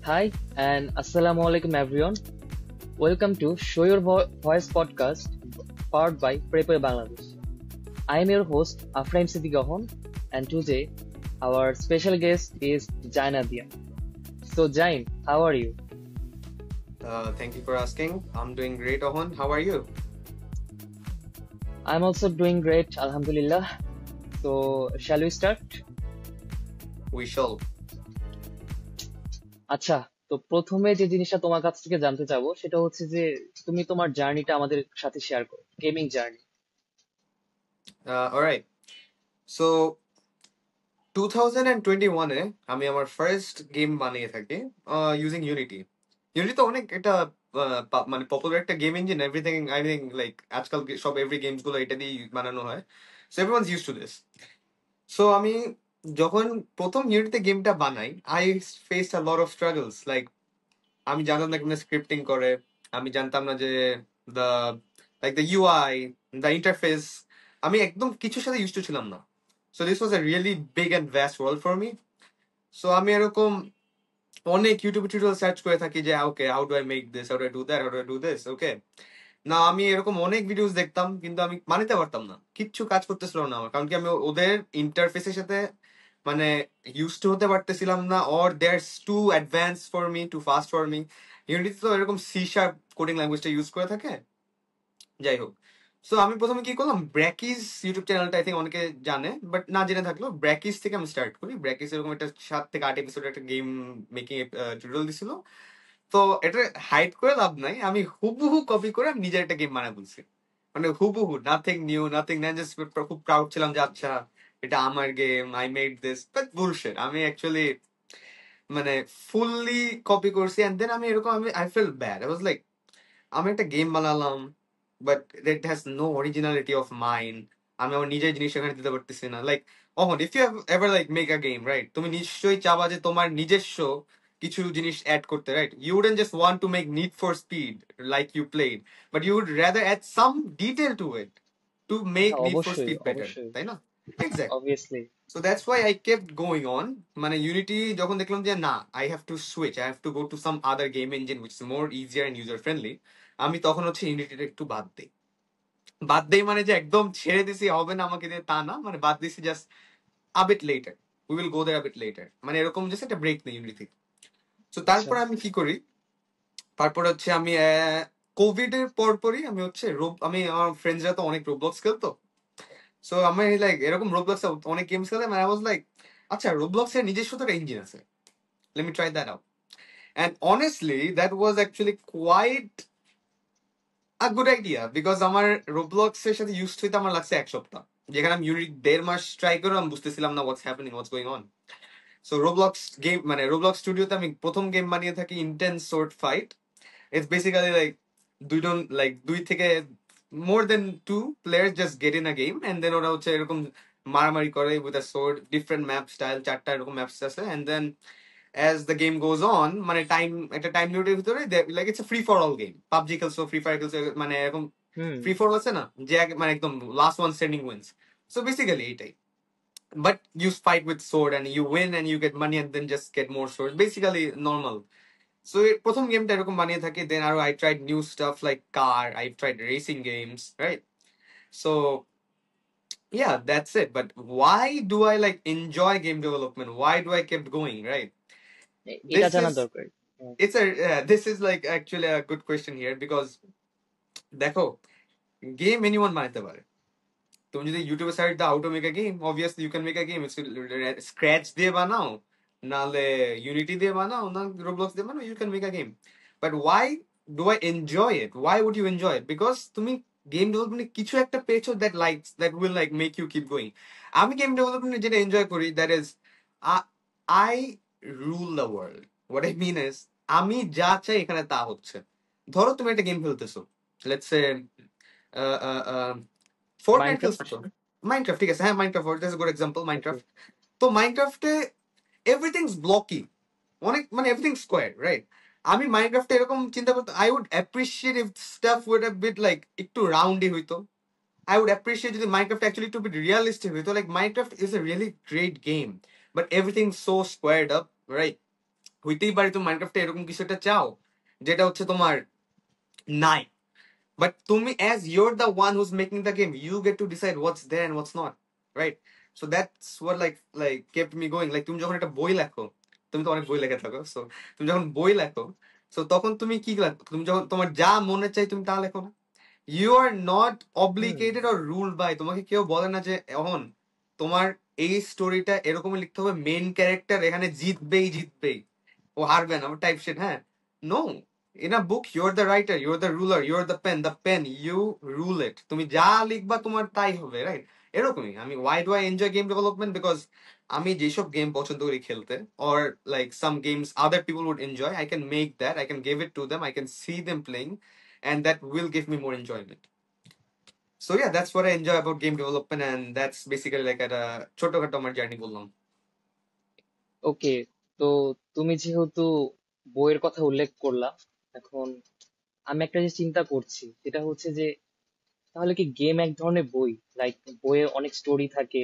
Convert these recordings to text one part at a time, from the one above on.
Hi and Assalamu alaikum everyone. Welcome to Show Your Voice podcast powered by Prepare Bangladesh. I am your host Afraim Siddiqahon and today our special guest is Jaina Dia. So Jain, how are you? Thank you for asking. I'm doing great, Ohan. How are you? I'm also doing great, Alhamdulillah. So shall we start? We shall. আচ্ছা, তো প্রথমে যে জিনিসটা তোমার কাছ থেকে জানতে চাবো সেটা হচ্ছে যে তুমি তোমার জার্নিটা আমাদের সাথে শেয়ার করো, gaming journey. All right. So 2021 আমি আমার ফার্স্ট গেম বানিয়ে থাকি ইউজিং ইউনিটি। ইউনিটি তো অনেক একটা মানে পপুলার একটা game engine. Everything I think like আজকাল সব এভরি গেমস গুলো এটা দিয়ে বানানো হয়। So everyone's use to this. So আমি যখন প্রথম ইউনিটিতে গেমটা বানাই, I faced a lot of struggles. Like আমি জানতাম না কেমন স্ক্রিপ্টিং করে। আমি জানতাম না যে the the UI, the interface, আমি একদম কিছুর সাথে ইউজ টু ছিলাম না। So this was a really big and vast world for me. সো আমি এরকম অনেক ইউটিউব টিউটোরিয়াল সার্চ করে থাকি যে okay, how do I make this, how do I do that, how do I do this. Okay, না আমি এরকম অনেক ভিডিওস দেখতাম কিন্তু আমি মানিতে পারতাম না, কিচ্ছু কাজ করতেছিল না আমার। কারণ কি আমি ওদের ইন্টারফেসের সাথে মানে ইউজ টু হতে পারতেছিলাম না, or there's too advance for me, too fast for me. Unity তো এরকম সি শার্প কোডিং ল্যাঙ্গুয়েজটা ইউজ করে থাকে। যাই হোক, সো আমি প্রথমে কি করলাম, ব্র্যাকিজ ইউটিউব চ্যানেলটা আই থিঙ্ক অনেকে জানে, বাট না জেনে থাকলেও ব্র্যাকিজ থেকে আমি স্টার্ট করি। ব্র্যাকিজ এরকম একটা 7 থেকে 8 এপিসোড একটা গেম মেকিং টিউটোরিয়াল দিছিল। তো এটা হাইড করে লাভ নাই, আমি হুবহু কপি করে আমি নিজের একটা গেম বানায় বলছি। মানে হুবহু, নাথিং নিউ, নাথিং, না জাস্ট খুব প্রাউড ছিলাম যে আচ্ছা এটা আমার game, I made this. But bullshit, আমি অ্যাকচুয়ালি মানে ফুললি কপি করছি। এন্ড দেন আমি এরকম আমি I feel bad. I was like, আমি একটা গেম বানালাম but it has no originality of mind. আমি আমার নিজের জিনিস এখানে দিতে পারতেছি না। লাইক অহন, if you have ever like make a game, right, তুমি নিশ্চয়ই চাবা যে তোমার নিজস্ব কিছু জিনিস অ্যাড করতে, right? You wouldn't just want to make Need for Speed like you played, but you would rather add some detail to it to make হ্যাঁ, নিড ফর অবশ্যই স্পিড বেটার, অবশ্যই তাই না? Exactly. Obviously. So that's why I kept going on. মানে Unity যখন দেখলাম যে না, I have to switch, I have to go to some other game engine which is more easier and user friendly, আমি তখন হচ্ছে ইউনিটিটা একটু বাদ দিই। বাদ দেই মানে যে একদম ছেড়ে দিছি হবে না আমাকে দিয়ে, তা না। মানে বাদ দিছি just a bit later, we will go there a bit later, মানে এরকম জাস্ট একটা ব্রেক নেই ইউনিটি থেকে। সো আচ্ছা। তারপরে আমি কি করি, তারপরে হচ্ছে আমি কোভিড এর পরপরই আমি হচ্ছে আমি আমার ফ্রেন্ডসরা তো অনেক রোবলক্স খেলতো। সো আমি লাইক এরকম রোবলক্স অনেক গেমস খেলতাম। আই ওয়াজ লাইক আচ্ছা, রোবলক্স এর নিজস্ব তো একটা ইঞ্জিন আছে, let me try that out. And honestly that was actually quite a good idea, because আমার রোবলক্স এর সাথে ইউজ হইতে আমার লাগছে 1 সপ্তাহ, যেখানে আমি ইউনিট 1.5 মাস ট্রাই করে আমি বুঝতেছিলাম না what's happening, what's going on. So Roblox game মানে রোবলক্স স্টুডিওতে আমি প্রথম গেম বানিয়ে থাকি intense sword fight. It's basically like দুই থেকে more than two players just get in a game and then ওরা হচ্ছে এরকম মারামারি করে with a sword. Different map style, 4টা এরকম ম্যাপস আছে। And then as the game goes on, মানে একটা টাইম লিমিটের ভিতরে like it's free for all game. PUBG খেলছো, ফ্রি ফায়ার খেলছো, মানে এরকম হুম। ফ্রি ফর আছে না, যে মানে একদম last one standing wins. So basically এইটাই, but you fight with sword and you win and you get money and then just get more sword, basically normal. So প্রথম গেমটা এরকম বানিয়ে থাকি। দেন আরো I tried new stuff like car, I tried racing games, right? So yeah, that's it. But why do I like enjoy game development? Why do I kept going, right? এটা This জানা is দরকার। হুম। this is like actually a good question here, because দেখো, game anyone বানাতে পারে। তুমি যদি ইউটিউবে search দাও how to make a game, obviously you can make a game. Scratch দিয়ে বানাও, নাহলে ইউনিটি দিয়ে বানাও, না রোবলক্স দিয়ে বানাও, you can make a game. But why do I enjoy it? Why would you enjoy it? Because তুমি game ডেভেলপমেন্টে কিছু একটা পেয়েছো that will like make you keep going. আমি গেম ডেভেলপমেন্টে যেটা এনজয় করি, that is I rule the world. What I mean is, আমি যা চাই এখানে তা হচ্ছে। ধরো তুমি একটা গেম খেলতেছো, লেটস সে ফোর্টনাইট খেলছো মাইনক্রাফট। তো, মাইনক্রাফট, ঠিক আছে, হ্যাঁ Minecraft that's a good example, okay. Minecraft. তো মাইনক্রাফটে এভরিথিংস ব্লকি, অনেক মানে এভরিথিং স্কোয়ার, রাইট? আমি মাইনক্রাফটে এরকম চিন্তা করতে, I would appreciate if stuff would have bit like একটু রাউন্ডই হইতো। আই উড অ্যাপ্রিসিয়েট যদি মাইনক্রাফট অ্যাকচুয়ালি একটু বিট রিয়ালিস্টিক হইতো। Like Minecraft is a really great game, but everything so squared up, right? হইতেই পারে তুমি মাইনক্রাফটে এরকম কিছু একটা চাও যেটা হচ্ছে তোমার নাই, but তুমি, as you're the one who's making the game, you get to decide what's there and what's not, right? So that's what like kept me going. Like তুমি যখন একটা বই লেখো, তুমি তো অনেক বই লেখা থাকো, so তুমি যখন বই লেখো, so তখন তুমি কি লেখো? তুমি যখন তোমার যা মনে চাই তুমি তা লেখো না। You are not hmm. Obligated or ruled by, তোমাকে কেউ বলে না যে এখন তোমার এই স্টোরিটা এরকমই লিখতে হবে, মেইন ক্যারেক্টার এখানে জিতবেই জিতবেই, ও হারবে না টাইপ শিট, হ্যাঁ। No, in a book you are the writer, you are the ruler, you are the pen you rule it, তুমি যা লিখবা তোমার তাই হবে, রাইট? এরকমই আমি, why do I enjoy game development? Because আমি যেসব গেম পছন্দ করি খেলতে, or like some games other people would enjoy, I can make that, I can give it to them, I can see them playing, and that will give me more enjoyment. So yeah, that's what I enjoy about game development, and that's basically like at a ছোটখাটো আমার journey বললাম। ওকে, তো তুমি যেহেতু বইয়ের কথা উল্লেখ করলা, এখন আমি একটা যে চিন্তা করছি সেটা হচ্ছে যে তাহলে কি গেম এক ধরনের বই? লাইক বইয়ে অনেক স্টোরি থাকে,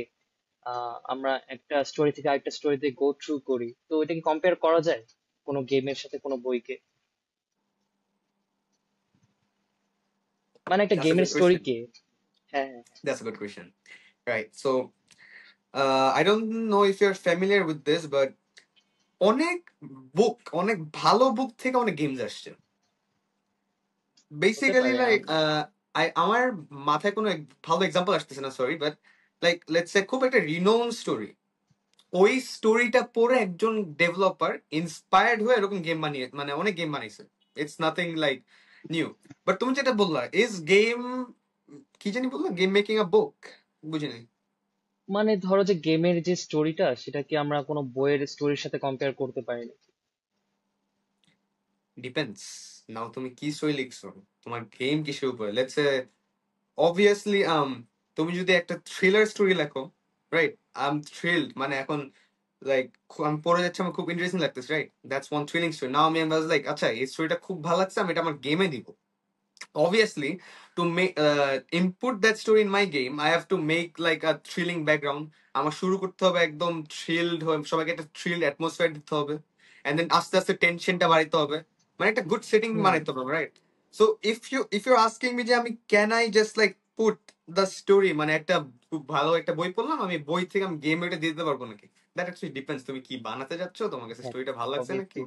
আমরা একটা স্টোরি থেকে আরেকটা স্টোরিতে গো থ্রু করি, তো এটা কি কম্পেয়ার করা যায় কোনো গেমের সাথে কোনো বইকে? মানে একটা That's a গেমের good question. স্টোরিকে। হ্যাঁ, হ্যাঁ, হ্যাঁ। That's a good question. Right. So I don't know if you're familiar with this, but অনেক বুক, অনেক ভালো বুক থেকে অনেক গেমস আসছে। হতে বেসিক্যালি পারে লাইক আমার মাথায় কোনো ভালো এক্সাম্পল আসতেছে না, sorry, but like let's say খুব একটা রিনোন স্টোরি, ওই স্টোরিটা পড়ে একজন ডেভেলপার ইন্সপায়ার্ড হয়ে এরকম গেম বানিয়ে, মানে অনেক গেম বানিয়েছে। It's nothing like new. But তুমি যেটা বললা, ইজ গেম, কি জানি বললা, গেম মেকিং আ বুক, বুঝিনি। মানে ধরো যে গেমের যে স্টোরিটা সেটা কি আমরা কোনো বইয়ের স্টোরির সাথে কম্পেয়ার করতে পারি না? ডিপেন্ডস, নাও তুমি কি স্টোরি লিখছো, তোমার গেম কিসের উপরে। লেটস সে অবভিয়াসলি তুমি যদি একটা থ্রিলার স্টোরি লেখো, রাইট, আই এম থ্রিলড, মানে এখন লাইক আমি পড়ে যাচ্ছি, আমার খুব ইন্টারেস্টিং লাগতেছে, right, that's one thrilling story. Now আমি লাইক আচ্ছা এই স্টোরিটা খুব ভালো লাগছে, আমি এটা আমার গেমে দিব। Obviously, to make input that story in my game, I have to make like a thrilling background. আমার শুরু করতে হবে একদম থ্রিলড হয়ে, সবাইকে একটা থ্রিলড অ্যাটমসফিয়ার দিতে হবে, এন্ড দেন আস্তে আস্তে টেনশনটা বাড়াইতে হবে, মানে একটা গুড সেটিং হুম। বানাইতে হবে, right? So if you asking me যে আমি can I just like put the story, মানে একটা খুব ভালো একটা বই পড়লাম, আমি বই থেকে আমি গেম এটা দিয়ে দিতে পারবো নাকি? দ্যাট অ্যাকচুয়ালি ডিপেন্ডস, তুমি কি বানাতে যাচ্ছ, তোমার কাছে হ্যাঁ, স্টোরিটা ভালো লাগছে নাকি। অবভিয়াসলি।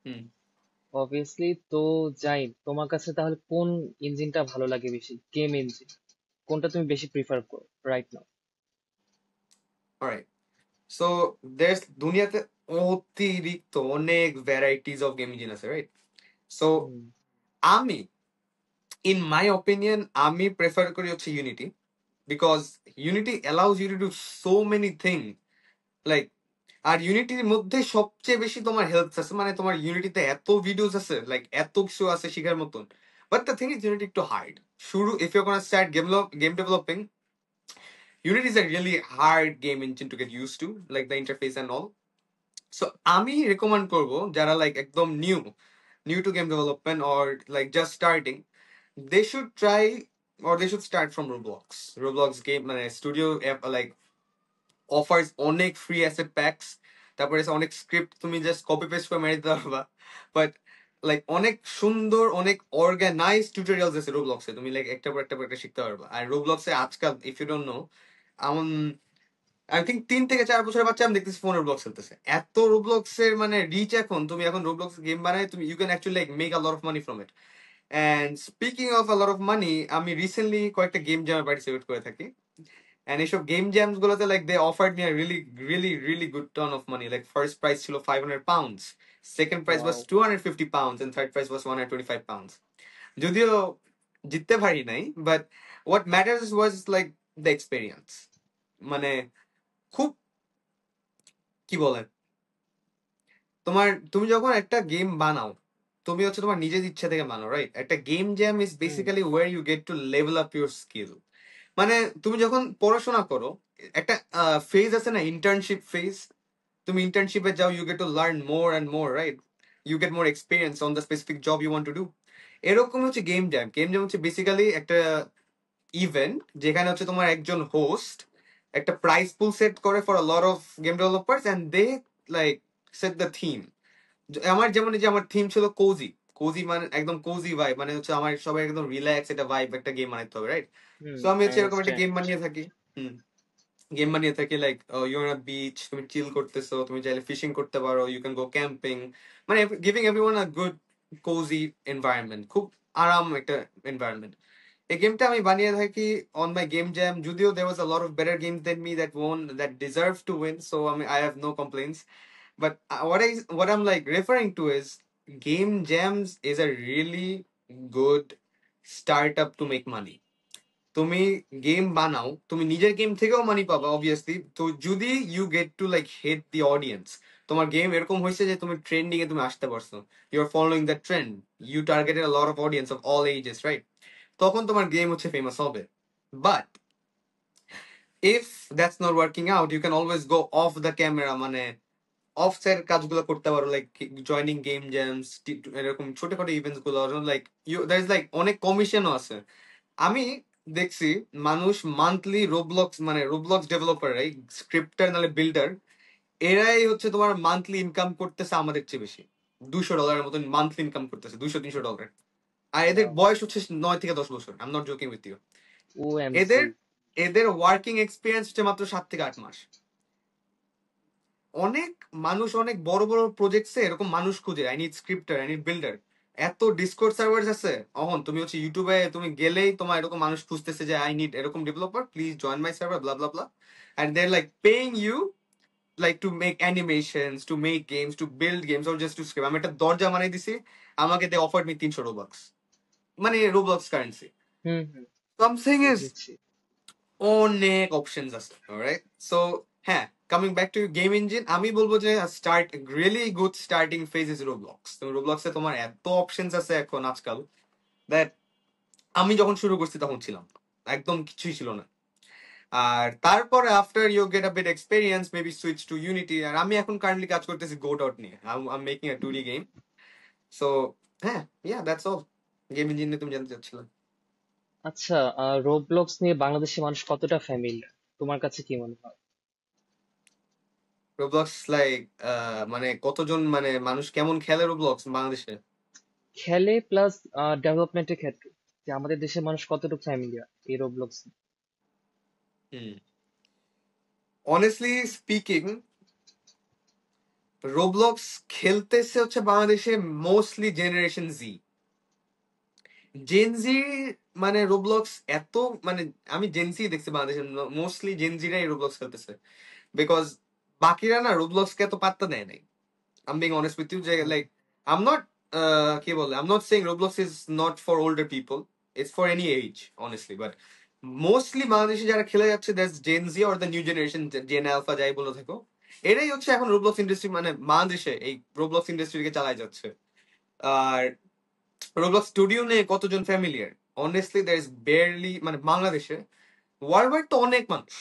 হুম। অবভিয়াসলি, তো যাই, তোমার কাছে তাহলে কোন ইঞ্জিনটা ভালো লাগে বেশি? গেম ইঞ্জিন কোনটা তুমি বেশি প্রিফার করো right now? Alright, so there's, দুনিয়াতে অতিরিক্ত অনেক ভ্যারাইটিস অফ গেম ইঞ্জিন আছে, রাইট? So hmm. আমি, ইন মাই ওপিনিয়ন, আমি প্রেফার করি হচ্ছে Unity, because Unity allows you to do so many thing, like, আর ইউনিটির মধ্যে সবচেয়ে বেশি তোমার হেল্প আছে, মানে তোমার ইউনিটিতে এত ভিডিওস আছে, লাইক এত কিছু আছে শেখার মতন। But the thing is Unity একটু হার্ড শুরু, if you gonna start game developing, Unity is a really hard game engine to get used to, like the interface and all. So আমি recommend করব যারা লাইক একদম new to game development or like just starting, they should try, or they should start from Roblox game, মানে studio like offers অনেক free asset packs, তারপরে অনেক script তুমি just copy paste করে মেরে দিতে পারবা, বাট লাইক অনেক সুন্দর অনেক অর্গানাইজ টিউটোরিয়ালস আছে রোবলক্সে, তুমি লাইক একটা পর একটা পর একটা শিখতে পারবা। আর রোবলক্সে আজকাল, if you don't know, I think 3 থেকে 4 বছরের বাচ্চা আমি দেখতেছি ফোন রোবলক্স খেলতেছে, এত রোবলক্স এর মানে রিচ এখন, তুমি এখন রোবলক্স গেম বানায় তুমি, you can actually like make a lot of money from it. And speaking of a lot of money, আমি রিসেন্টলি কয়েকটা গেম জ্যামে পার্টিসিপেট করে থাকি, এন্ড এইসব গেম জ্যামস গুলোতে like they offered me a really really really good ton of money. Like first price ছিল £500, second price was wow. £250, and third price was £125। যদিও জিততে পারি নাই, but what matters was like the experience, মানে খুব, কি বলে, তুমি যখন একটা গেম বানাও, তুমি হচ্ছে তোমার নিজের ইচ্ছা থেকে বানাও, রাইট? একটা game jam is hmm. Basically where you get to level up your skill. মানে তুমি যখন পড়াশোনা করো, একটা ফেজ আছে না, ইন্টার্নশিপ ফেজ, তুমি ইন্টার্নশিপে যাও, you get to learn more and more, right? You get more experience on the specific job you want to do. এরকম হচ্ছে গেম জ্যাম। গেম জ্যাম হচ্ছে বেসিক্যালি একটা ইভেন্ট যেখানে হচ্ছে তোমার একজন হোস্ট একটা প্রাইস পুল সেট করে for a lot of game developers, and they like set the theme. আমার যেমন এই যে আমার থিম ছিল কোজি। কোজি মানে একদম কোজি ভাইব, মানে হচ্ছে আমার সবাই একদম রিল্যাক্স একটা ভাইব একটা গেম বানাইতে হবে, রাইট? হুম, সো আমি আই হচ্ছে এরকম একটা আন্ডারস্ট্যান্ড। গেম বানিয়ে থাকি। হুম, গেম বানিয়ে থাকি লাইক ইউর বিচ, তুমি চিল করতেছো, তুমি চাইলে ফিশিং করতে পারো, ইউ ক্যান গো ক্যাম্পিং, মানে giving everyone a good cosy environment, খুব আরাম একটা এনভায়রনমেন্ট। এই গেমটা আমি বানিয়ে থাকি অন মাই গেম জ্যাম, যদিও there was a lot of better games than me that won, that deserved to win, so I have no complaints. But what I'm like referring to is game jams is a really good startup to make money. তুমি game বানাও, তুমি নিজের game থেকেও মানি পাবা obviously, তো যদি you get to like hit the audience, তোমার গেম এরকম হয়েছে যে তুমি ট্রেন্ডিং এ তুমি আসতে পারছো, you are following the trend, you targeted a lot of audience of all ages, right? তখন তোমার গেম হচ্ছে ফেমাস হবে। But if that's not working out, you can always go off the camera, মানে অফসের কাজগুলো করতে পারো, লাইক জয়নিং গেম জ্যামস, এরকম ছোটখাটো ইভেন্টস গুলো, like you there is like অনেক কমিশনও আছে। আমি দেখছি মানুষ মান্থলি রোবলক্স, মানে রোবলক্স ডেভেলপাররাই, স্ক্রিপ্টার নাহলে বিল্ডার, এরাই হচ্ছে তোমার মান্থলি ইনকাম করতেছে আমাদের চেয়ে বেশি। $200 মতন মান্থলি ইনকাম করতেছে, $200-300। আর এদের ওয়াও, বয়স হচ্ছে 9 থেকে 10 বছর, I am not joking with you. এদের ওএমসি। এদের ওয়ার্কিং এক্সপিরিয়েন্স হচ্ছে মাত্র 7 থেকে 8 মাস। অনেক মানুষ অনেক বড় বড় প্রজেক্টসে এরকম মানুষ খুঁজে, I need scripter, I need builder. এত ডিসকর্ড সার্ভার আছে, অহন তুমি হচ্ছে ইউটিউবে তুমি গেলেই তোমার এরকম মানুষ খুঁজতেছে যে আই নিড এরকম developer, please join my server, blah blah blah, and they are like paying you like to make animations, to make games, to build games, or just to script. আমি একটা দরজা বানাই দিছি, আমাকে দে অফার্ড মি 300 রোবক্স, মানে Robux currency. Hmm, hmm, something is বুঝেছি। অনেক options আছে, অলরাইট? সো হ্যাঁ, coming back to game engine, আমি বলবো যে start really good starting phase is Roblox. তুমি রোবলক্সে তোমার এত অপশনস আছে এখন আজকাল, দ্যাট আমি যখন শুরু করছি তখন ছিলাম না। একদম কিছুই ছিল না। আর তারপরে after you get a bit experience, maybe switch to Unity. আর আমি এখন কারেন্টলি কাজ করতেছি গো ডট নিয়ে, I am making a 2D game. So হ্যাঁ, yeah that's all. Game engine নিয়ে তুমি জানতে চাচ্ছিলে। আচ্ছা, রোবলক্স নিয়ে বাংলাদেশি মানুষ কতটা ফ্যামিলিয়ার তোমার কাছে কি মনে হয়? রোবলক্স লাইক মানে কতজন, মানে মানুষ কেমন খেলে রোবলক্স বাংলাদেশে? খেলে প্লাস ডেভেলপমেন্টের ক্ষেত্রে, যে আমাদের দেশের মানুষ কতটুকু ফ্যামিলিয়ার এই রোবলক্স? হুম, অনেস্টলি স্পিকিং, রোবলক্স খেলতেছে হচ্ছে বাংলাদেশে মোস্টলি জেনারেশন জি। জেনজি, মানে রোবলক্স এত, মানে আমি জেনজি দেখছি বাংলাদেশে, মোস্টলি জেনজিরাই রোবলক্স খেলতেছে, বিকজ বাকিরা না রোবলক্স কে এত পাত্তা দেয় নাই। I'm being honest with you, যে like I'm not কি বলে, I'm not saying Roblox is not for older people, it's for any age honestly, but mostly বাংলাদেশে যারা খেলে যাচ্ছে that's Gen Z or the new generation, Gen Alpha যাই বলে থাকো, এরাই হচ্ছে এখন রোবলক্স ইন্ডাস্ট্রি, মানে বাংলাদেশে এই রোবলক্স ইন্ডাস্ট্রিকে চালাই যাচ্ছে। আর রোবলক্স স্টুডিও নিয়ে কতজন familiar, honestly there is barely, মানে বাংলাদেশে, ওয়ার্ল্ড ওয়াইড তো অনেক মানুষ,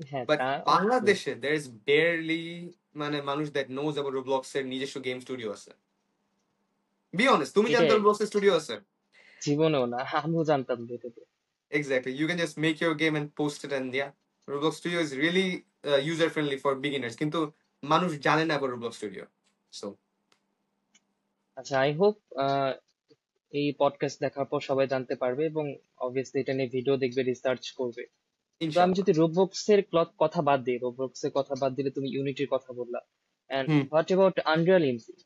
হ্যাঁ, বাট তা অবশ্যই। বাংলাদেশে দ্যার ইজ বেয়ারলি, মানে মানুষ দ্যাট নোজ অ্যাবাউট রোবলক্স এর নিজস্ব গেম স্টুডিও আছে। বি অনেস্ট, তুমি জানতে এটাই, রোবলক্স স্টুডিও আছে? জীবনেও না, আমিও জানতাম না এটাতে। Exactly, you can just make your game and post it, and yeah, Roblox Studio is really user friendly for beginners, কিন্তু মানুষ জানে না আবার রোবলক্স স্টুডিও। সো আচ্ছা, আই হোপ এই পডকাস্ট দেখার পর সবাই জানতে পারবে এবং অবভিয়াসলি এটা নিয়ে ভিডিও দেখবে, রিসার্চ করবে। তো আমি ইনশাল্লাহ। যদি রোবলক্সের কথা বাদ দিই, রোবলক্সের কথা বাদ দিলে তুমি ইউনিটির কথা বললা, and hmm, what about Unreal engine?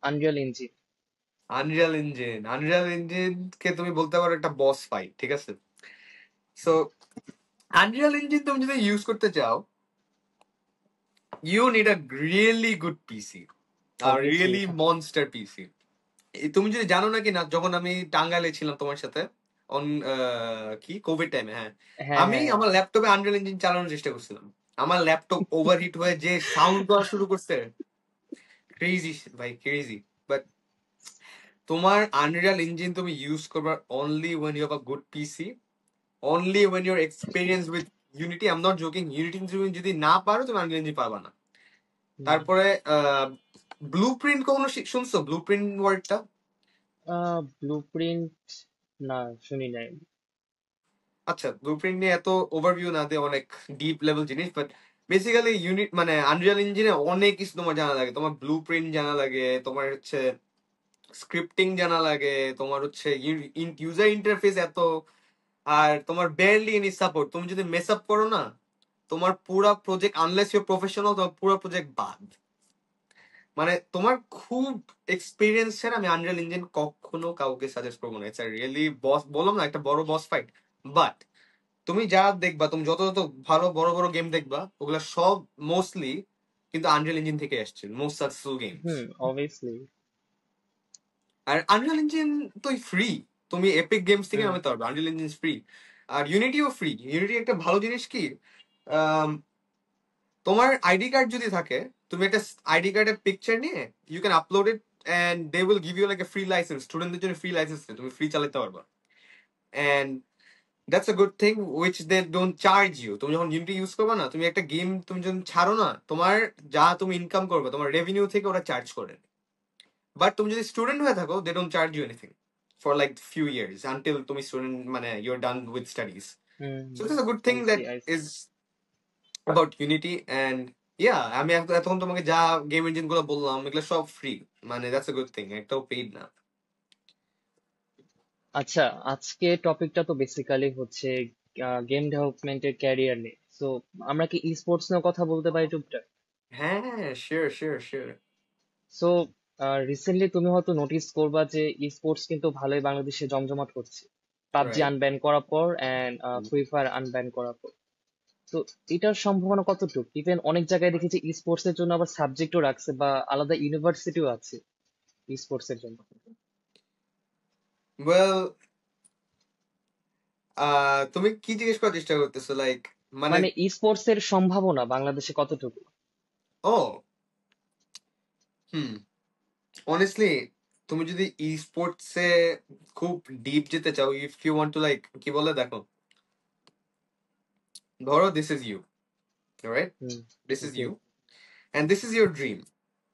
Unreal engine. Unreal engine কে তুমি বলতে পারো একটা বস ফাইট, ঠিক আছে? সো আনরিয়াল ইঞ্জিন তুমি যদি ইউজ করতে চাও, you need a really good PC, আর অবভিয়াসলি। Really monster PC. তুমি যদি জানো না কি না, যখন আমি টাঙ্গাইলে ছিলাম তোমার সাথে অন কি কোভিড টাইমে, হ্যাঁ, হ্যাঁ, আমি হ্যাঁ, হ্যাঁ। আমার ল্যাপটপে আনরিয়াল ইঞ্জিন চালানোর চেষ্টা করছিলাম। আমার ল্যাপটপ ওভারহিট হয়ে যে সাউন্ড করা শুরু করছে, ক্রেজি ভাই, ক্রেজি। বাট তোমার আনরিয়াল ইঞ্জিন তুমি ইউজ করবার only when you have a good PC, only when your experience with Unity, I am not joking, Unity তুমি যদি না পারো তুমি আনরিয়াল ইঞ্জিন পারবা না। তারপরে ব্লু প্রিন্ট, কখনো শুনছো ব্লু প্রিন্ট ওয়ার্ডটা? Blue print? না, শুনি নাই। আচ্ছা, ব্লুপ্রিন্ট নিয়ে এত ওভারভিউ না দিয়ে অনেক ডিপ লেভেল জিনিস, বাট বেসিক্যালি ইউনিট মানে আনরিয়াল ইঞ্জিনে অনেক কিছু তোমার জানা লাগে, তোমার ব্লু প্রিন্ট জানা লাগে, তোমার হচ্ছে স্ক্রিপ্টিং জানা লাগে, তোমার হচ্ছে ইউজার ইন্টারফেস এত, আর তোমার বেয়ারলি এনি সাপোর্ট। তুমি যদি মেস আপ করো না, তোমার পুরা প্রজেক্ট, আনলেস ইউর প্রফেশনাল, তোমার পুরো প্রজেক্ট বাদ। মানে তোমার খুব এক্সপিরিয়েন্স ছাড়া আমি আনরিয়াল ইঞ্জিন কখনো কাউকে সাজেস্ট করবো না। ইটস রিয়েলি বস, বললাম না, একটা বড় বস ফাইট। বাট তুমি যা দেখবা, তুমি যত যত ভালো বড় বড় গেম দেখবা, ওগুলা সব মোস্টলি কিন্তু আনরিয়াল ইঞ্জিন থেকে আসছে, মোস্ট সাকসেসফুল গেমস। অবভিয়াসলি। আর আনরিয়াল ইঞ্জিন তো ফ্রি, তুমি এপিক গেমস থেকে হুম নামাতে পারবে, আনরিয়াল ইঞ্জিন ফ্রি। আর ইউনিটিও ফ্রি। ইউনিটি একটা ভালো জিনিস কি, আম, তোমার আইডি কার্ড যদি থাকে, তুমি একটা আইডি কার্ডের পিকচার নিয়ে you can upload it and they will give you like a free license. স্টুডেন্টদের জন্য ফ্রি লাইসেন্স, তুমি ফ্রি চালাতে পারবা। And that's a good thing which they don't charge you. তুমি যখন ইউনিটি ইউজ করবে না, তুমি একটা গেম তুমি যখন ছাড়ো না, তোমার যা তুমি ইনকাম করবে তোমার রেভিনিউ থেকে ওরা চার্জ করে। বাট তুমি যদি স্টুডেন্ট হয়ে থাকো, they don't charge you anything for like few years until তুমি স্টুডেন্ট মানে you're done with studies. Hmm so this a good thing I see that I see is about Unity. And yeah, আমি এতক্ষণ তোমাকে যা game engine গুলো বললাম এগুলো সব ফ্রি, মানে দ্যাটস আ গুড থিং, একটাও পেইড না। আচ্ছা, আজকে টপিকটা তো বেসিক্যালি হচ্ছে গেম ডেভেলপমেন্টের ক্যারিয়ার নিয়ে। সো আমরা কি ই স্পোর্টস নিয়ে কথা বলতে পারি টুকটাক? হ্যাঁ, sure sure sure. So recently তুমি হয়তো নোটিস করবা যে ই স্পোর্টস কিন্তু ভালোই বাংলাদেশে জমজমাট হচ্ছে, পাবজি রাইট। আনব্যান করার পর অ্যান্ড ফ্রি ফায়ার আনব্যান করার পর। তো এটার সম্ভাবনা কতটুকু? ইভেন অনেক জায়গায় দেখেছি ই স্পোর্টস এর জন্য আবার সাবজেক্টও রাখছে বা আলাদা ইউনিভার্সিটিও আছে ই স্পোর্টস এর জন্য। ওয়েল, তুমি কি জিজ্ঞেস করার চেষ্টা করতেছো, লাইক মানে? মানে ই স্পোর্টস এর সম্ভাবনা বাংলাদেশে কতটুকু? ও, হুম, অনেস্টলি তুমি যদি ই স্পোর্টসে খুব ডিপ যেতে চাও, if you want to like, কি বলে দেখো, ধরো this is you, right? Hmm. This is okay. You and this is your dream.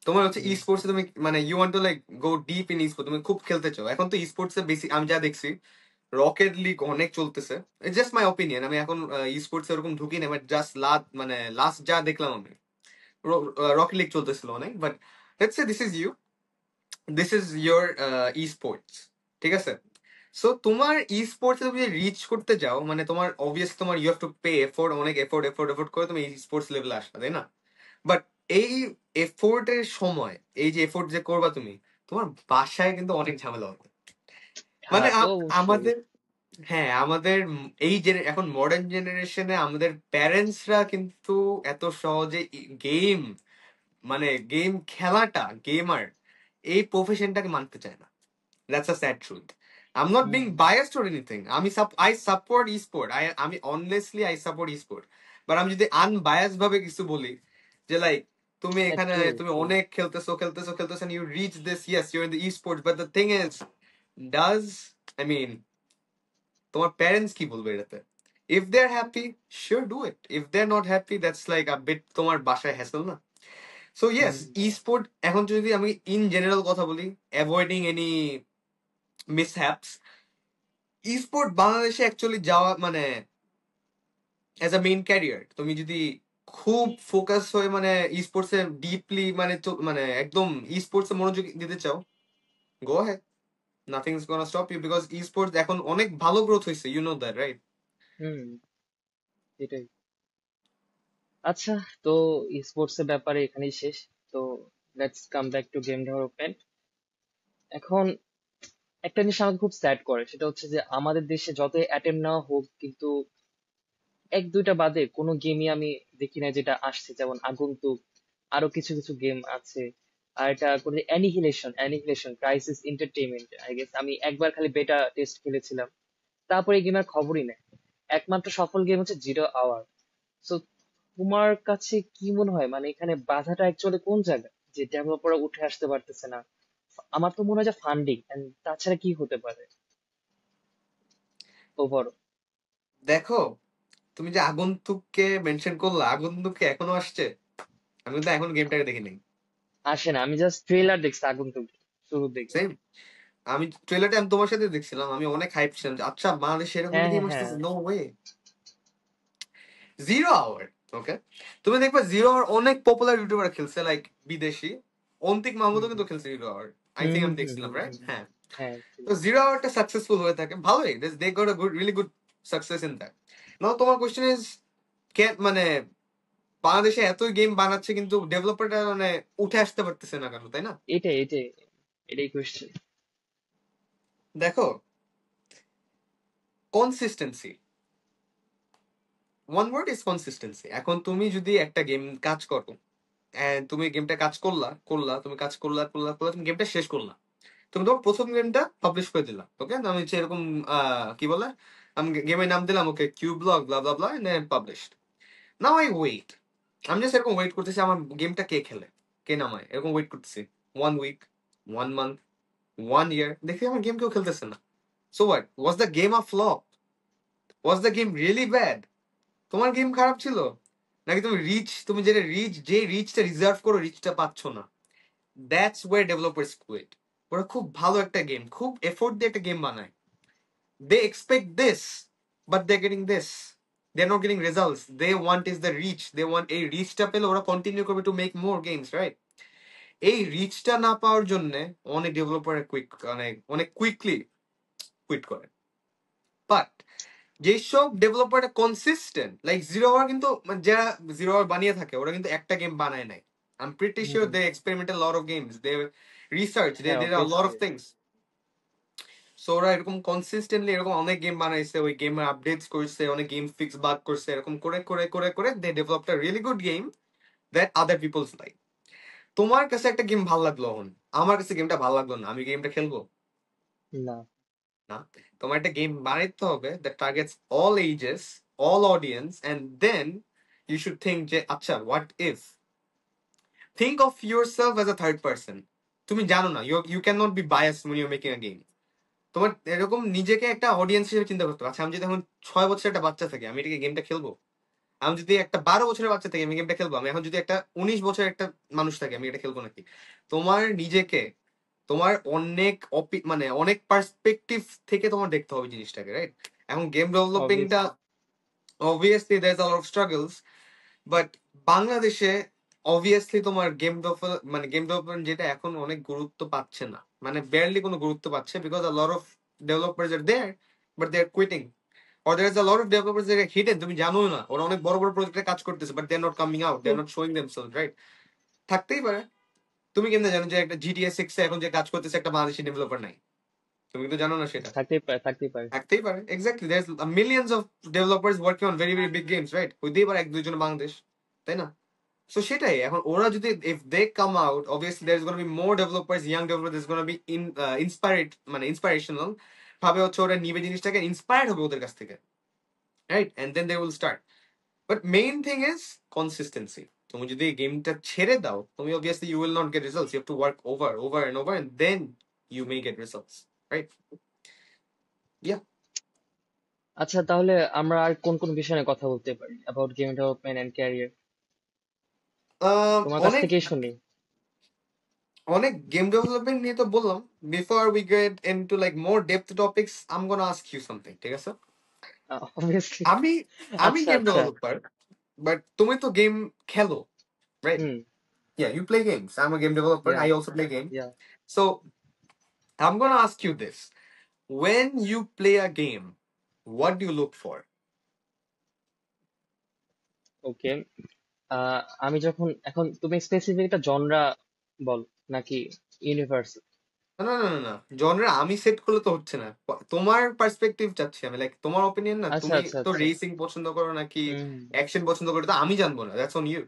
তোমার হচ্ছে ই হুম। স্পোর্টস তুমি মানে you want to like go deep in esports, তুমি খুব খেলতে চাও। এখন তো ই স্পোর্টস এ বেশি আমি যা দেখছি, রকেট লিগ অনেক চলতেছে। ইটস জাস্ট মাই ওপিনিয়ন, আমি এখন ই স্পোর্টস এরকম ঢুকি না, বাট জাস্ট মানে লাস্ট যা দেখলাম আমি, রকেট লিগ চলতেছিল অনেক। But let's say this is you, this is your esports, ঠিক আছে? সো তোমার ই স্পোর্টস তুমি যদি রিচ করতে যাও, মানে তোমার অবভিয়াসলি তোমার you have to pay effort, অনেক এফোর্ট এফোর্ট এফোর্ট করে তুমি ই স্পোর্টস লেভেলে আসবে, তাই না? বাট এই এফোর্টের সময়, এই যে এফোর্ট যে করবা তুমি, তোমার বাসায় কিন্তু অনেক ঝামেলা হবে। মানে হ্যাঁ, তো অবশ্যই। আমাদের, হ্যাঁ আমাদের এই যে এখন মডার্ন জেনারেশনে আমাদের প্যারেন্টসরা কিন্তু এত সহজে গেম, মানে গেম খেলাটা, গেমার এই প্রফেশনটাকে মানতে চায় না। That's a sad truth. I am not being hmm. Biased or anything, I support esport, আমি honestly I support esport. বাট আমি যদি আনবায়াস ভাবে কিছু বলি, যে লাইক তুমি এখানে ট্রু তুমি ট্রু। অনেক খেলতেছো খেলতেছো খেলতেছো, and you reach this, yes you're in the esports, but the thing is, does, I mean, তোমার প্যারেন্টস কি বলবে এটাতে? If they are happy, sure do it. If they are not happy, that's like a bit তোমার বাসায় hassle না? So yes, hmm. Esport এখন যদি আমি ইন জেনারেল কথা বলি, avoiding any mishaps, esport বাংলাদেশে অ্যাকচুয়ালি যাওয়া মানে অ্যাজ আ মেইন ক্যারিয়ার, তুমি যদি খুব ফোকাস হয়ে মানে ই স্পোর্টস এ ডিপলি মানে মানে একদম ই স্পোর্টস এ মনোযোগ দিতে চাও, গো হ্যাঁ, nothing is gonna stop you, because esports এখন অনেক ভালো গ্রোথ হয়েছে, you know that, right? Hmm. এটাই। আচ্ছা, তো স্পোর্টস এর ব্যাপারে এখানেই শেষ। তো let's come back to game development. এখন একটা জিনিস আমাকে খুব স্যাড করে, সেটা হচ্ছে যে আমাদের দেশে যতই অ্যাটেম্প নেওয়া হোক, কিন্তু এক দুইটা বাদে কোনো গেমই আমি দেখি না যেটা আসছে, যেমন আগন্তুক, আরো কিছু কিছু গেম আছে। আর এটা করে annihilation, crisis entertainment, I guess আমি একবার খালি বেটা টেস্ট খেলেছিলাম, তারপরে এই গেমের খবরই নেই। একমাত্র সফল গেম হচ্ছে জিরো আওয়ার। সো তোমার কাছে কি মনে হয়, মানে এখানে বাধাটা অ্যাকচুয়ালি কোন জায়গায় যে ডেভেলপাররা উঠে আসতে পারতেছে না? আমার তো মনে হয় যে ফান্ডিং, তাছাড়া কি হতে পারে ওভারঅল? দেখো, তুমি যে আগন্তুককে মেনশন করলা, আগন্তুককে এখনো আসছে? আমি কিন্তু এখন গেমটাকে দেখি নাই। আসে না, আমি জাস্ট ট্রেলার দেখছি আগন্তুক শুরুর দিকে। সেম, আমি ট্রেলারটা আমি তোমার সাথে দেখছিলাম, আমি অনেক হাইপ ছিলাম যে আচ্ছা বাংলাদেশে এরকম হ্যাঁ গেম হ্যাঁ হ্যাঁ। আসতেছে, no way. Zero hour, okay, তুমি দেখবে জিরো আওয়ার অনেক পপুলার ইউটিউবার খেলছে, লাইক বিদেশি। অন্তিক হুম মাহমুদও হুম কিন্তু খেলছে zero hour, I hmm think hmm আমি হুম দেখছিলাম, হুম রাইট? হুম, হুম। হ্যাঁ। হ্যাঁ তো জিরো আওয়ারটা সাকসেসফুল হয়ে থাকে ভালোই, they got a good, really good success in that. Now তোমার কোশ্চেন ইজ, মানে বাংলাদেশে এত গেম বানাচ্ছে কিন্তু ডেভেলপারটা মানে উঠে আসতে পারতেছে না কেন, তাই না? এটাই এটাই এটাই কোয়েশ্চেন। দেখো, consistency, one word is consistency. এখন তুমি যদি একটা গেম কাজ করো, and তুমি গেমটা কাজ করলা করলা তুমি কাজ করলা করলা করলা, তুমি গেমটা শেষ করলা, তুমি তোমার প্রথম গেমটা পাবলিশ করে দিলাম, ওকে? আমি হচ্ছে এরকম কি বলে, আমি গেমের নাম দিলাম okay Q block blah blah blah, and then published. Now I wait, আমি জাস্ট এরকম ওয়েট করতেছি আমার গেমটা কে খেলে, কে নামায়, এরকম ওয়েট করতেছি। 1 উইক, 1 মান্থ, 1 ইয়ার, দেখি আমার গেম কেউ খেলতেছে না। So what, was the game a flop? Was the game really bad? তোমার গেম খারাপ ছিল, নাকি তুমি তুমি যেটা যে রিচটা রিজার্ভ করো রিচটা পাচ্ছ না? That's way developers quit. ওরা খুব ভালো একটা গেম, খুব এফোর্ট দিয়ে একটা গেম বানায়, they expect this, but they getting this, they are not getting results, they want is the reach, they want এই রিচটা পেলে ওরা কন্টিনিউ করবে to make more games, right? এই রিচটা না পাওয়ার জন্য অনেক ডেভেলপার অনেক অনেক কুইকলি কুইট করে। বাট যেসব ডেভেলপারটা কনসিস্টেন্ট, লাইক জিরো আওয়ার, কিন্তু যারা জিরো আওয়ার বানিয়ে থাকে ওরা কিন্তু একটা গেম বানায় নাই। I am pretty sure hmm, they experiment lot of games, they research, they হ্যাঁ did a lot of obviously. Things. So ওরা এরকম কনসিস্টেন্টলি এরকম অনেক গেম বানাইছে, ওই গেমের আপডেটস করছে, অনেক গেম ফিক্স বাগ করছে, এরকম করে করে করে করে they developed a really good game that other peoples like. তোমার কাছে একটা গেম ভালো লাগলো, এখন আমার কাছে গেমটা ভালো লাগলো না, আমি গেমটা খেলবো না। না? তোমার একটা গেম বানাইতে হবে that targets all ages, all audience, and then you should think যে আচ্ছা what if, think of your self as a third person. তুমি জানো না, you can not be bias when you're making a game। তোমার এরকম নিজেকে একটা audience হিসেবে চিন্তা করতে হবে। আচ্ছা, আমি যদি এখন 6 বছরের একটা বাচ্চা থাকি, আমি এটাকে গেমটা খেলবো? আমি যদি একটা 12 বছরের বাচ্চা থাকি, আমি গেমটা খেলবো? আমি এখন যদি একটা 19 বছরের একটা মানুষ থাকি, আমি এটা খেলবো নাকি? তোমার নিজেকে, তোমার অনেক মানে অনেক পার্সপেক্টিভ থেকে তোমার দেখতে হবে জিনিসটাকে, রাইট? এখন গেম ডেভেলপিংটা obviously. Obviously there is a lot of struggles, but বাংলাদেশে অবভিয়াসলি তোমার গেম ডেভেলপমেন্ট যেটা এখন অনেক গুরুত্ব পাচ্ছে না, মানে বেয়ারলি কোনো গুরুত্ব পাচ্ছে, because a lot of developers are there, but they are quitting, or there is a lot of developers that are hidden, তুমি জানো না, ওরা অনেক বড় বড় প্রজেক্টে কাজ করতেছে, but they are not coming out, they are not showing themselves, right? থাকতেই পারে। তুমি কেমনে জানো যে একটা জিটিএ 6 এ এখন যে কাজ করতেছে একটা বাংলাদেশি ডেভেলপার নাই? তুমি কিন্তু জানো না সেটা। থাকতেই পারে, থাকতেই পারে। থাকতেই পারে, exactly, there millions of developers working on very very big games, right? হইতেই পারে এক দুইজন বাংলাদেশ, তাই না? সো সেটাই, এখন ওরা যদি if they come out, obviously there is gonna be more developers, young developer, there is gonna be inspired, মানে ইন্সপিরেশনাল ভাবে হচ্ছে ওরা নিবে জিনিসটাকে, ইন্সপায়ার্ড হবে ওদের কাছ থেকে, right? And then they will start. But main thing is consistency. তুমি যদি গেমটা ছেড়ে দাও, তুমি obviously you will not get results, you have to work over over and over, and then you may get results, right? Yeah. আচ্ছা, তাহলে আমরা আর কোন কোন বিষয় নিয়ে কথা বলতে পারি about game development and career? তোমার কাছ অনেক থেকেই শুনি। অনেক গেম ডেভেলপমেন্ট নিয়ে তো বললাম। Before we get into like more depth topics, I am gonna ask you something, ঠিক আছে? অবভিয়াসলি। আমি আমি আচ্ছা গেম আচ্ছা। ডেভেলপার, বাট তুমি তো গেম খেলো, right? Hmm. Yeah, you play games. I'm a game developer. Yeah I also play game. Yeah. So I'm gonna ask you this. When you play a game, what do you look for? ওকে। আমি যখন এখন তুমি specific একটা genre বল নাকি universe? না না না না না, জনরা আমি সেট করলে তো হচ্ছে না। তোমার পার্সপেক্টিভ চাচ্ছি আমি, লাইক তোমার ওপিনিয়ন না, আচ্ছা তুমি আচ্ছা তো আচ্ছা। রেসিং পছন্দ করো নাকি হুম। অ্যাকশন পছন্দ করো, তো আমি জানবো না, দ্যাটস অন ইউ।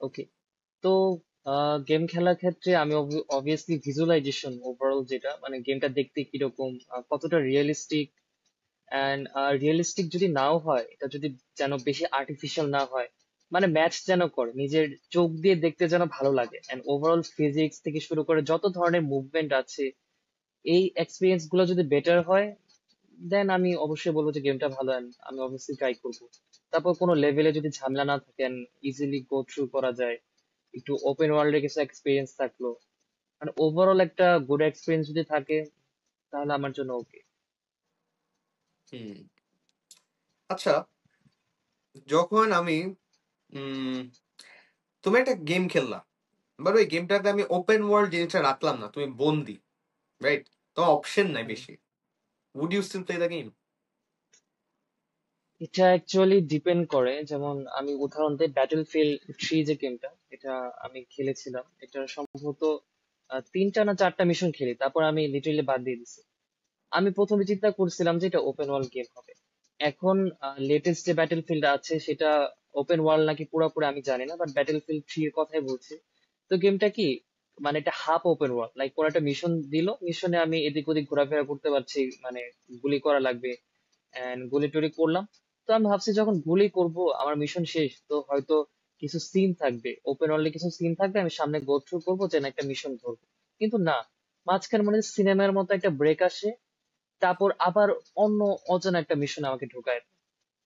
ওকে। তো গেম খেলার ক্ষেত্রে আমি অবভিয়াসলি ভিজুয়ালাইজেশন ওভারঅল, যেটা মানে গেমটা দেখতে কিরকম, কতটা রিয়েলিস্টিক, অ্যান্ড রিয়েলিস্টিক যদি নাও হয়, এটা যদি যেন বেশি আর্টিফিশিয়াল না হয়, মানে ম্যাচ যেন করে নিজের চোখ দিয়ে দেখতে যেন ভালো লাগে, অ্যান্ড ওভারঅল ফিজিক্স থেকে শুরু করে যত ধরনের মুভমেন্ট আছে, এই এক্সপিরিয়েন্স গুলো যদি বেটার হয়, দেন আমি অবশ্যই বলবো যে গেমটা ভালো, and আমি অবশ্যই ট্রাই করবো। তারপর কোনো লেভেলে যদি ঝামেলা না থাকেন, ইজিলি গো থ্রু করা যায়, একটু ওপেন ওয়ার্ল্ডের কিছু এক্সপিরিয়েন্স থাকলো, মানে ওভারঅল একটা গুড এক্সপিরিয়েন্স যদি থাকে, তাহলে আমার জন্য ওকে। হুম। আচ্ছা, যখন আমি উম, তুমি একটা গেম খেললা, বাট ওই গেমটাতে আমি ওপেন ওয়ার্ল্ড জিনিসটা রাখলাম না, তুমি বন্দি, রাইট? তোমার অপশন নাই হুম। বেশি। Would you still play the game? এটা অ্যাকচুয়ালি ডিপেন্ড করে, যেমন আমি উদাহরণ দিই, ব্যাটলফিল্ড 3 যে গেমটা, এটা আমি খেলেছিলাম। এটা সম্ভবত 3টা না 4টা মিশন খেলি, তারপর আমি লিটারেলি বাদ দিয়ে দিছি। আমি প্রথমে চিন্তা করছিলাম যে এটা ওপেন ওয়ার্ল্ড গেম হবে। এখন লেটেস্ট যে ব্যাটলফিল্ড আছে সেটা ওপেন ওয়ার্ল্ড নাকি পুরোপুরি আমি জানি না, বাট ব্যাটলফিল্ড 3 এর কথাই বলছি। তো গেমটা কি, মানে এটা হাফ ওপেন ওয়ার্ল্ড, লাইক কোন একটা মিশন দিল, মিশনে আমি এদিক ওদিক ঘোরাফেরা করতে পারছি, মানে গুলি করা লাগবে, এন্ড গুলি টুলি করলাম। তো আমি ভাবছি যখন গুলি করব আমার মিশন শেষ, তো হয়তো কিছু সিন থাকবে, ওপেন ওয়ার্ল্ডে কিছু সিন থাকবে, আমি সামনে গো থ্রু করবো, যে না একটা মিশন ধরবো। কিন্তু না, মাঝখানে মানে সিনেমার মতো একটা ব্রেক আসে, তারপর আবার অন্য অজানা একটা মিশন আমাকে ঢুকায়,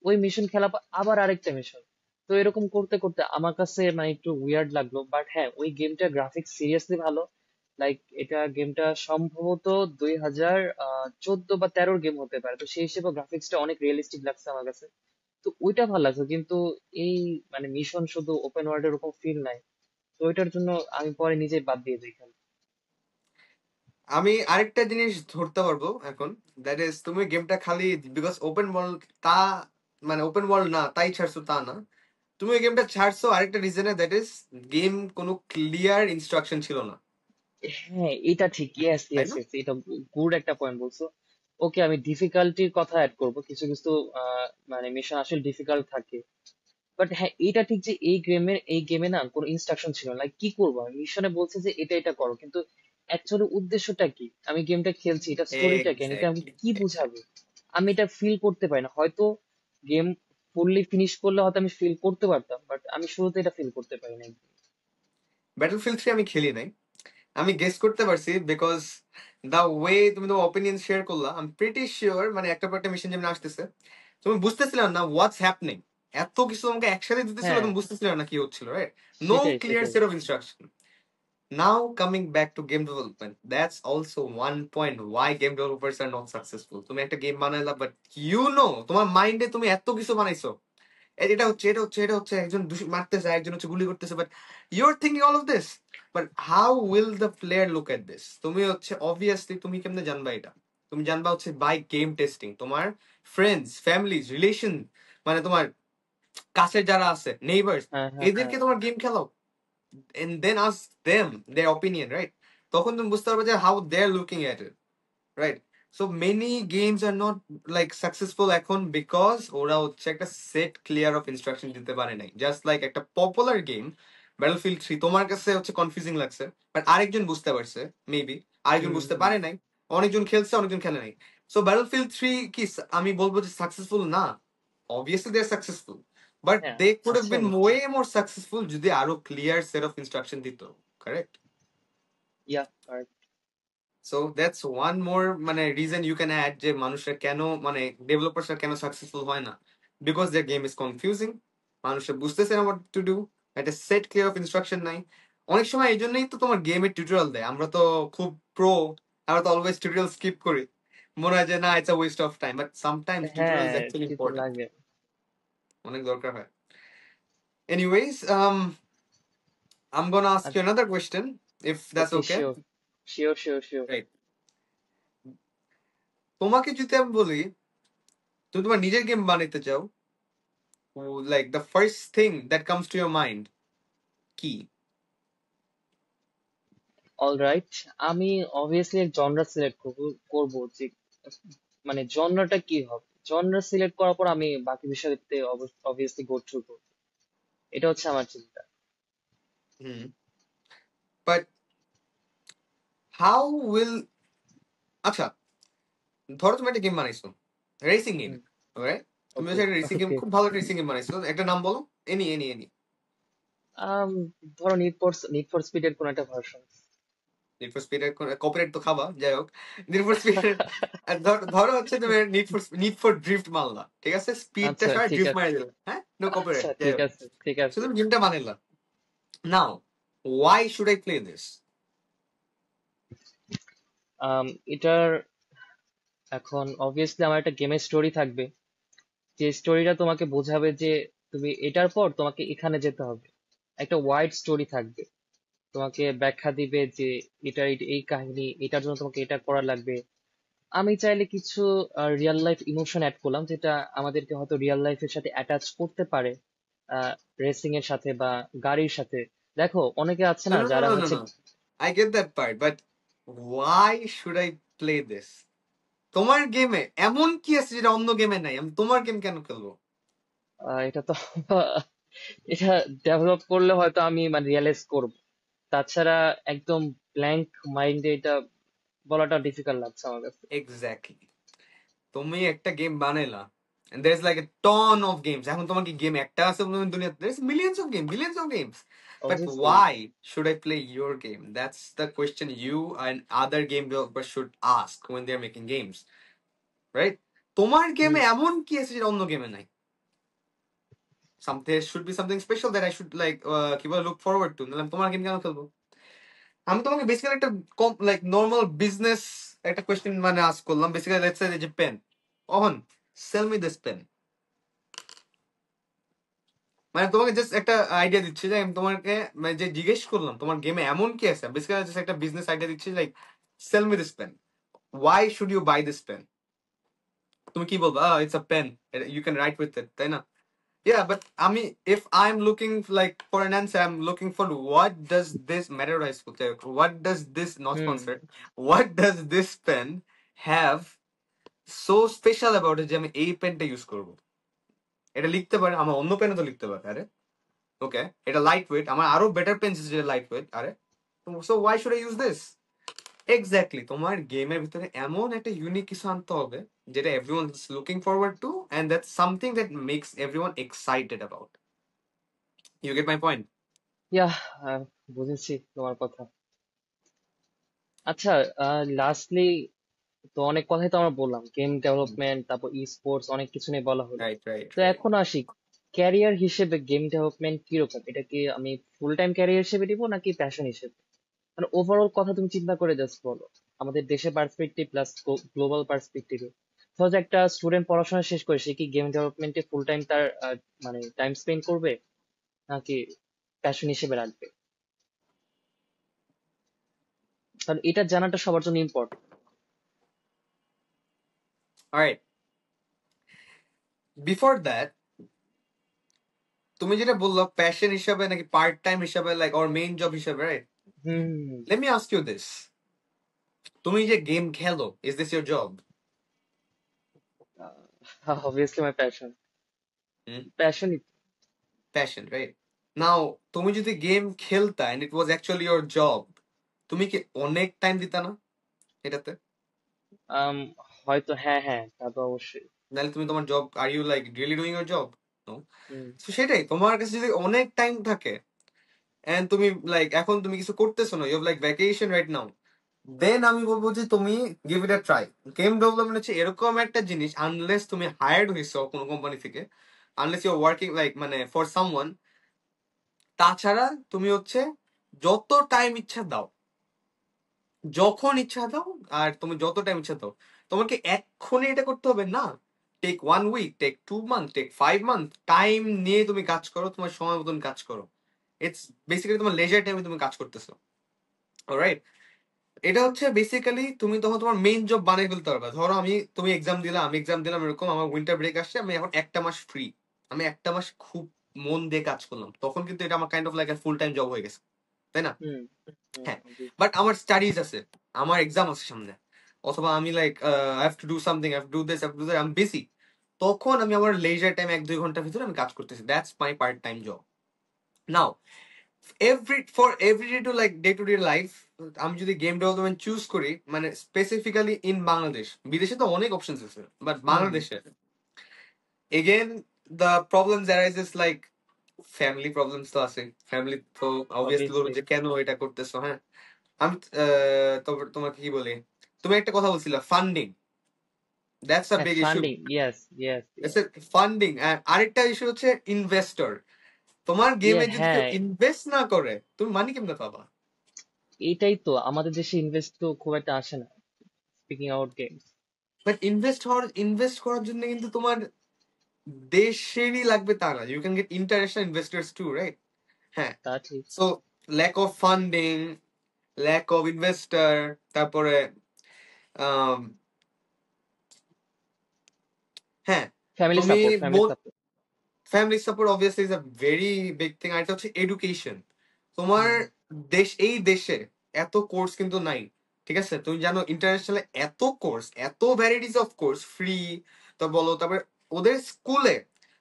ওই মিশন খেলা আবার আরেকটা মিশন। তো এরকম করতে করতে আমার কাছে মানে একটু উইয়ার্ড লাগলো। বাট হ্যাঁ, ওই গেমটা গ্রাফিক্স সিরিয়াসলি ভালো। লাইক এটা গেমটা সম্ভবত 2014 বা 2013 গেম হতে পারে, তো সেই হিসেবে গ্রাফিক্সটা অনেক রিয়েলিস্টিক লাগছে আমার কাছে। তো ওইটা ভালো লাগছে, কিন্তু এই মানে মিশন শুধু ওপেন ওয়ার্ল্ড এরকম ফিল নাই। তো ওইটার জন্য আমি পরে নিজেই বাদ দিয়ে দিই খেলা। আমি আরেকটা জিনিস ধরতে পারবো এখন, দ্যাট ইজ তুমি গেমটা খালি বিকজ ওপেন ওয়ার্ল্ড তা, মানে ওপেন ওয়ার্ল্ড না তাই ছাড়ছো তা না। তুমি ওই গেমটা ছাড়ছো আরেকটা রিজনে, দ্যাট ইজ গেম কোনো ক্লিয়ার ইনস্ট্রাকশন ছিল না, হ্যাঁ, এটা ঠিক। ইয়েস, তাই ইয়েস, না? ইয়েস, এটা গুড একটা পয়েন্ট বলছো। ওকে, আমি ডিফিকাল্টির কথা অ্যাড করবো, কিছু কিছু মানে মিশন আসলে ডিফিকাল্ট থাকে। বাট হ্যাঁ, এটা ঠিক যে এই গেমে না কোনো ইনস্ট্রাকশন ছিল না, লাইক কি করবো আমি, মিশনে বলছে যে এটা এটা করো, কিন্তু অ্যাকচুয়ালি উদ্দেশ্যটা কি, আমি গেমটা খেলছি, এটা স্টোরিটা কেন, এটা আমাকে এক্স্যাক্টলি, কি বোঝাবে, এক্স্যাক্টলি। আমি এটা ফিল করতে পারি না। হয়তো গেম ফুললি ফিনিশ করলে হয়তো আমি ফিল করতে পারতাম, বাট আমি শুরুতে এটা ফিল করতে পারি না। ব্যাটলফিল্ড 3 আমি খেলি নাই, আমি গেস করতে পারছি বিকজ দ্য ওয়ে তুমি তোমার অপিনিয়ন শেয়ার করলা, আমি প্রিটি শিওর মানে একটা পর একটা মিশন যেমন আসতেছে তুমি বুঝতেছিলে না হোয়াটস হ্যাপনিং। এত কিছু তোমাকে একসাথে দিতেছিল, হ্যাঁ, তুমি বুঝতেছিলে না কি হচ্ছিল, রাইট? নো সেটাই ক্লিয়ার সেটাই। Set of instruction. Now coming back to game development, that's also one point why game developers are not successful. তুমি একটা গেম বানাইলা, বাট তোমার মাইন্ডে তুমি এত কিছু বানাইছো, এটা হচ্ছে এটা হচ্ছে এটা হচ্ছে, একজন মারতেছে, একজন হচ্ছে গুলি করতেছে, but you are thinking all of this, but how will the player look at this? তুমি হচ্ছে অবভিয়াসলি তুমি কেমনে জানবা এটা? তুমি জানবা হচ্ছে বাই গেম টেস্টিং। তোমার ফ্রেন্ডস, ফ্যামিলি, রিলেশন, মানে তোমার কাছের যারা আছে, নেইবার্স, হ্যাঁ, হ্যাঁ, হ্যাঁ। এদেরকে তোমার গেম খেলাও, and then ask them their opinion, right? তখন তুমি বুঝতে পারবে যে how they're looking at it, right? So many games are not like successful এখন because ওরা হচ্ছে একটা set clear of instruction দিতে পারে নাই। Just like একটা popular game Battlefield 3 তোমার কাছে হচ্ছে confusing লাগছে, but আরেকজন বুঝতে পারছে, maybe আরেকজন হুম, বুঝতে হুম। পারে নাই, অনেকজন খেলছে, অনেকজন খেলে নাই। So Battlefield 3 কি আমি বলবো যে successful না? Obviously they're successful, but হ্যাঁ, they could have আছে been অনেকটা। way more successful যদি আরো clear set of instruction দিত, correct? Yeah, correct. So that's one more মানে রিজন ইউ ক্যান অ্যাড যে মানুষের কেন মানে ডেভেলপারসরা কেন সাকসেসফুল হয় না, because their game is confusing, মানুষের বুঝতেছে না হোয়াট টু ডু, একটা সেট ক্লিয়ার অফ ইনস্ট্রাকশন নাই। অনেক সময় এই জন্যই তো তোমার গেমের টিউটোরিয়াল দেয়, আমরা তো খুব প্রো, আমরা তো অলওয়েজ টিউটোরিয়াল স্কিপ করি, মনে হয় যে না it's a West of time, but sometimes tutorial হ্যাঁ, ইজ অ্যাকচুয়ালি কিন্তু ইম্পর্টেন্ট, লাগে। অনেক দরকার হয়। Anyways, I'm gonna ask you another question if that's okay, okay. Sure, sure, sure, sure. Right. তোমাকে যদি আমি বলি তুমি তোমার নিজের গেম বানাইতে চাও, like the first thing that comes to your mind কি? অলরাইট, আমি অবভিয়াসলি এক জনরা সিলেক্ট করবো যে মানে জনরাটা কি হবে। জনরা সিলেক্ট করার পর আমি বাকি বিষয়তে অবভিয়াসলি গো থ্রু করবো। এটা হচ্ছে আমার চিন্তা। হুম, বাট হাউ উইল, আচ্ছা ধরো তুমি একটা গেম বানাইছো, রেসিং গেম, হুম। ওকে? তুমি ওকে, হচ্ছে একটা রেসিং গেম, ওকে। খুব ভালো রেসিং গেম বানাইছো, একটা নাম বলো, এনি এনি এনি। আম ধরো নিড ফর স্পিডের কোন একটা ভার্সন। নিড ফর স্পিডের কপিরাইট তো খাবা, যাই হোক, নিড ফর স্পিডের ধরো হচ্ছে তুমি নিড ফর ড্রিফট মারলা, ঠিক আছে, স্পিডটা আচ্ছা, সবাই ঠিক ড্রিফট আছে। মারা দিলা, হ্যাঁ, নো আচ্ছা, কপিরাইট, যাই ঠিক হোক, আছে, ঠিক আছে। শুধু গেমটা বানাইলা। Now why should I play this? Um এটার এখন অবভিয়াসলি আমার একটা গেমের স্টোরি থাকবে, যে স্টোরিটা তোমাকে বোঝাবে যে তুমি এটার পর তোমাকে এখানে যেতে হবে, একটা ওয়াইড স্টোরি থাকবে, তোমাকে ব্যাখ্যা দিবে যে এটা এই কাহিনী, এটার জন্য তোমাকে এটা করা লাগবে। আমি চাইলে কিছু রিয়েল লাইফ ইমোশন অ্যাড করলাম, যেটা আমাদেরকে হয়তো রিয়েল লাইফের সাথে অ্যাটাচ করতে পারে, রেসিং এর সাথে বা গাড়ির সাথে। দেখো অনেকে আছে No, না no, no, যারা no, no, হচ্ছে, no. I get that part, but why should I play this? তোমার গেমে এমন কি আছে যেটা অন্য গেমে নাই? আমি তোমার গেম কেন খেলবো? এটা তো এটা ডেভেলপ করলে হয়তো আমি মানে রিয়েলাইজ করব। তাছাড়া একদম ব্ল্যাঙ্ক মাইন্ডে এটা বলাটা ডিফিকাল্ট লাগছে আমার কাছে। এক্স্যাক্টলি, তুমি একটা গেম বানাইলা and there's like a ton of games. এখন তোমার কি গেম একটা আছে বলে দুনিয়াতে? There's millions of games, billions of games. But obviously. why should I play your game? That's the question you and other game developers should ask when they're making games, right? তোমার হুম গেমে এমন কি আছে যেটা অন্য গেমে নাই? There should be something special that I should like কি বলে look forward to. নাহলে আমি তোমার গেম কেন খেলবো? আমি তোমাকে বেসিক্যালি একটা লাইক নর্মাল বিজনেস একটা কোয়েশ্চেন মানে আস্ক করলাম। বেসিক্যালি লেটস সে যে pen, Ahon sell me this pen, মানে তোমাকে জাস্ট একটা আইডিয়া দিচ্ছি যে আমি তোমাকে মানে যে জিজ্ঞেস করলাম তোমার গেমে এমন কি আছে, বেসিক্যালি জাস্ট একটা বিজনেস আইডিয়া দিচ্ছি like sell me this pen, why should you buy this pen? তুমি কি বলবা? It's a pen, you can write with it, তাই না? Yeah, but I mean, if I'm looking like for an answer, I'm looking for what does this matter high school? What does this not hmm sponsored? What does this pen have so special about it যে আমি এই পেনটা use করবো? এটা লিখতে পারে, আমার অন্য পেনও তো লিখতে পারে, আরে ওকে এটা লাইট ওয়েট, আমার আরো বেটার পেন যেটা লাইট ওয়েট, আরে so Y should I use this? Exactly, তোমার গেমের ভিতরে এমন একটা ইউনিক কিছু আনতে হবে যেটা everyone is looking forward to, and that's something that makes everyone excited about. You get my point? Yeah, বুঝেছি তোমার কথা। আচ্ছা, লাস্টলি তো অনেক কথাই তো আমরা বললাম, গেম ডেভেলপমেন্ট, তারপর ই স্পোর্টস, অনেক কিছু নিয়ে বলা হলো। রাইট, রাইট, তো রাইট। এখন আসি, ক্যারিয়ার হিসেবে গেম ডেভেলপমেন্ট কিরকম? এটা কি আমি ফুল টাইম ক্যারিয়ার হিসেবে দিব নাকি প্যাশন হিসেবে? মানে ওভারঅল কথা তুমি চিন্তা করে জাস্ট বলো, আমাদের দেশের পার্সপেক্টিভ প্লাস গ্লোবাল পার্সপেক্টিভে। সহজ, একটা স্টুডেন্ট পড়াশোনা শেষ করে সে কি গেম ডেভেলপমেন্টে ফুল টাইম তার মানে টাইম স্পেন্ড করবে, নাকি প্যাশন হিসেবে রাখবে? কারণ এটা জানাটা সবার জন্য ইম্পর্টেন্ট। অলরাইট, বিফোর দ্যাট, তুমি যেটা বললো প্যাশন হিসাবে নাকি পার্ট টাইম হিসাবে লাইক ওর মেইন জব হিসাবে, right? Hmm. Let me ask you this, তুমি যে গেম খেলো, is this your job? Obviously my passion. Passion. Passion, right? Now, তুমি যদি গেম খেলতা and it was actually your job, তুমি কি অনেক টাইম দিতা না এটাতে? আম, হয়তো, হ্যাঁ হ্যাঁ, তা তো অবশ্যই। নাহলে তুমি তোমার job, are you like really doing your job? No. হুম তো সেটাই, তোমার কাছে যদি অনেক টাইম থাকে এন্ড তুমি লাইক এখন তুমি কিছু করতেছো না, you have like vacation right now, then আমি বলবো যে তুমি give it a try. Game development হচ্ছে এরকম একটা জিনিস, আনলেস তুমি হায়ার্ড হয়েছো কোনো কোম্পানি থেকে, আনলেস ইউ ওয়ার্কিং লাইক মানে ফর সামওয়ান, তাছাড়া তুমি হচ্ছে যত টাইম ইচ্ছা দাও, যখন ইচ্ছা দাও, আর তুমি যত টাইম ইচ্ছা দাও, তোমাকে এক্ষুনি এটা করতে হবে না। Take 1 week, take 2 month, take 5 month, time নিয়ে তুমি কাজ করো, তোমার সময় মতন কাজ করো। ইটস বেসিক্যালি তোমার লেজার টাইমে তুমি কাজ করতেছো, অলরাইট? এটা হচ্ছে বেসিক্যালি তুমি তখন তোমার মেইন জব বানিয়ে ফেলতে পারবে। ধরো তুমি এক্সাম দিলা, আমি এক্সাম দিলাম, এরকম আমার উইন্টার ব্রেক আসছে, আমি এখন একটা মাস ফ্রি, আমি একটা মাস খুব মন দিয়ে কাজ করলাম, তখন কিন্তু এটা আমার kind of like full time job হয়ে গেছে, তাই না? হুম হুম। হ্যাঁ, বাট আমার স্টাডিজ আছে, আমার এক্সাম আছে সামনে, অথবা আমি like I have to do something, I have two do this, I have to do that, আমি বিজি, তখন আমি আমার লেজার টাইম 1-2 ঘন্টার ভিতরে আমি কাজ করতেছি, that's my part time job. Now, every day to like day to day life, আমি যদি গেম ডেভেলপমেন্ট চুজ করি, মানে স্পেসিফিক্যালি ইন বাংলাদেশ, বিদেশে তো অনেক অপশনস আছে, বাট হুম হুম। বাংলাদেশে again the problems arises like family problems তো আছে, ফ্যামিলি তো অবভিয়াসলি বলবে অবভিয়াসলি। যে কেন এটা করতেছো, হ্যাঁ। আমি তবে তোমাকে কি বলি, তুমি একটা কথা বলছিলে ফান্ডিং, দ্যাটস আ হ্যাঁ, big issue. Funding, yes yes yes. Funding, আরেকটা ইস্যু হচ্ছে ইনভেস্টর। তোমার গেমে যদি কেউ হ্যাঁ, ইনভেস্ট না করে, তুমি মানি কেমনে পাবা? এইটাই তো, আমাদের দেশে ইনভেস্ট তো খুব একটা আসে না, speaking out games. But invest করার জন্য কিন্তু তোমার দেশেরই লাগবে তা না, you can get international investors too, right? হ্যাঁ। তা ঠিক। So lack of funding, lack of investor, তারপরে আম, হ্যাঁ, ফ্যামিলি তুমি support, family support. Family support obviously is a very big thing. আর এটা হচ্ছে এডুকেশন। তোমার হুম। এই দেশে এত কোর্স কিন্তু নাই, ঠিক আছে? তুমি জানো ইন্টারন্যাশনাল এত কোর্স, এত ভ্যারাইটিস অফ কোর্স ফ্রি, তো বলো। তারপরে ওদের স্কুলে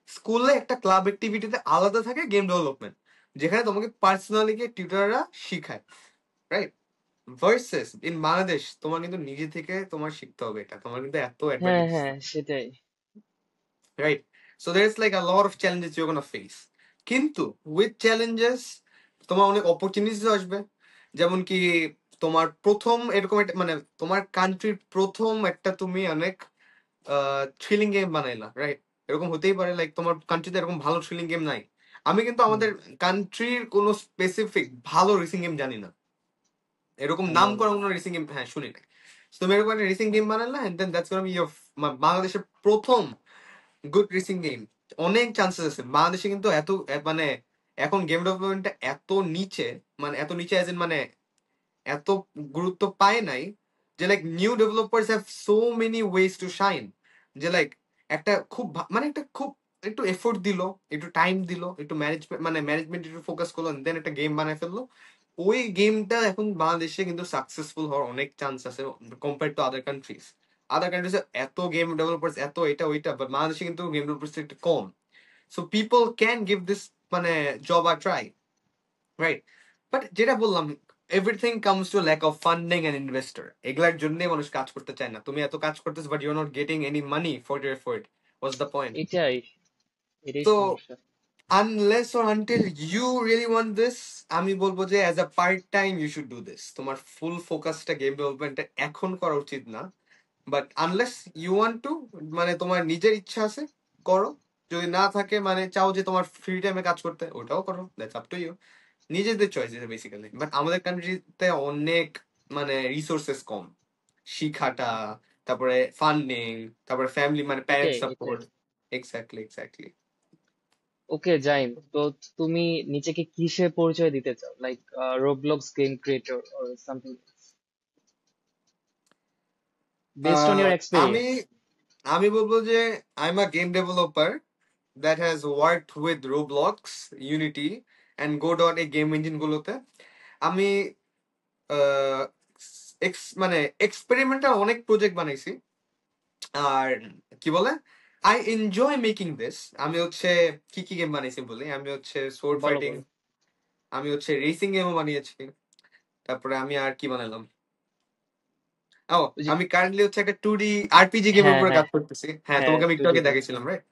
স্কুলে একটা ক্লাব অ্যাক্টিভিটিতে আলাদা থাকে গেম ডেভেলপমেন্ট, যেখানে তোমাকে পার্সোনালি টিউটাররা শিখায়, রাইট? ভার্সেস ইন বাংলাদেশ তোমার কিন্তু নিজে থেকে তোমার শিখতে হবে, এটা তোমার কিন্তু এত হ্যাঁ অ্যাডভান্টেজ, হ্যাঁ, সেটাই। right? So there's like a lot of challenges you're gonna face. কিন্তু with challenges তোমার অনেক অপরচুনিটিস আসবে। যেমন কি তোমার প্রথম এরকম একটা মানে তোমার কান্ট্রির প্রথম একটা তুমি অনেক থ্রিলিং গেম বানাইলা, রাইট? এরকম হতেই পারে, লাইক তোমার কান্ট্রিতে এরকম ভালো থ্রিলিং গেম নাই। আমি কিন্তু হুম। আমাদের কান্ট্রির কোনো স্পেসিফিক ভালো রেসিং গেম জানি না, এরকম নাম আমিও না। করা কোনো রেসিং গেম হ্যাঁ শুনি না। তো তুমি এরকম একটা রেসিং গেম বানালা, and then that's gonna be your বাংলাদেশের প্রথম গুড রেসিং গেম। অনেক চান্সেস আছে বাংলাদেশে, কিন্তু মানে এখন গেম ডেভেলপমেন্টটা এত নিচে, মানে এত নিচে অ্যাজ ইন মানে এত গুরুত্ব পায় নাই, যে like new developers have so many ways to shine. যে লাইক একটা খুব মানে একটা খুব একটু এফোর্ট দিল, একটু টাইম দিল, একটু ম্যানেজমেন্ট মানে ম্যানেজমেন্ট একটু ফোকাস করলো, দেন একটা গেম বানায় ফেললো। ওই গেমটা এখন বাংলাদেশে কিন্তু সাকসেসফুল হওয়ার অনেক চান্স আছে কম্পেয়ার টু আদার কান্ট্রিজ। আদার কান্ট্রিজে এত গেম ডেভেলপার্স এত এটা ওইটা, বাট বাংলাদেশে কিন্তু গেম ডেভেলপার্স একটু কম। So people can give this মানে জব আর ট্রাই, রাইট? বাট যেটা বললাম, everything comes to lack of funding and investor. এগুলার জন্যই মানুষ কাজ করতে চায় না। তুমি এত কাজ করতেছো but you are not getting any money for your effort, what's the point? এটাই, এটাই তো সমস্যা। Unless or until you really want this, আমি বলবো যে as a part time you should do this. তোমার ফুল ফোকাসটা গেম ডেভেলপমেন্টে এখন করা উচিত না। But unless you want to, মানে তোমার নিজের ইচ্ছা আছে, করো। যদি না থাকে, মানে চাও যে তোমার ফ্রি টাইমে কাজ করতে, ওটাও করো, দ্যাটস আপ টু ইউ। নিজেদের চয়েস এটা বেসিক্যালি। বাট আমাদের কান্ট্রিতে অনেক মানে রিসোর্সেস কম, শিখাটা, তারপরে ফান্ডিং, তারপরে ফ্যামিলি মানে প্যারেন্ট এটাই, এটাই। Support. Exactly, exactly. Okay Zaim, তো তুমি নিজেকে কিসে পরিচয় দিতে চাও, like Roblox game creator or something based on your আমি এক্সপিরিয়েন্স? আমি বলবো যে I am a game developer that has worked with Roblox, Unity and Godot এই গেম ইঞ্জিন গুলোতে। আমি মানে এক্সপেরিমেন্টাল অনেক প্রজেক্ট বানাইছি। আর কি বলে, আই এনজয় মেকিং দিস। আমি হচ্ছে কি কি গেম বানাইছি বলি, আমি হচ্ছে সোর্ড বলো ফাইটিং, বলো। আমি হচ্ছে রেসিং গেমও বানিয়েছি। তারপরে আমি আর কি বানালাম, ও ওই যে, আমি কারেন্টলি হচ্ছে একটা 2D আরপিজি গেমের হ্যাঁ উপরে হ্যাঁ কাজ করতেছি। হ্যাঁ, হ্যাঁ, তোমাকে আমি টু একটু ডি আগে গেম। দেখেছিলাম, রাইট?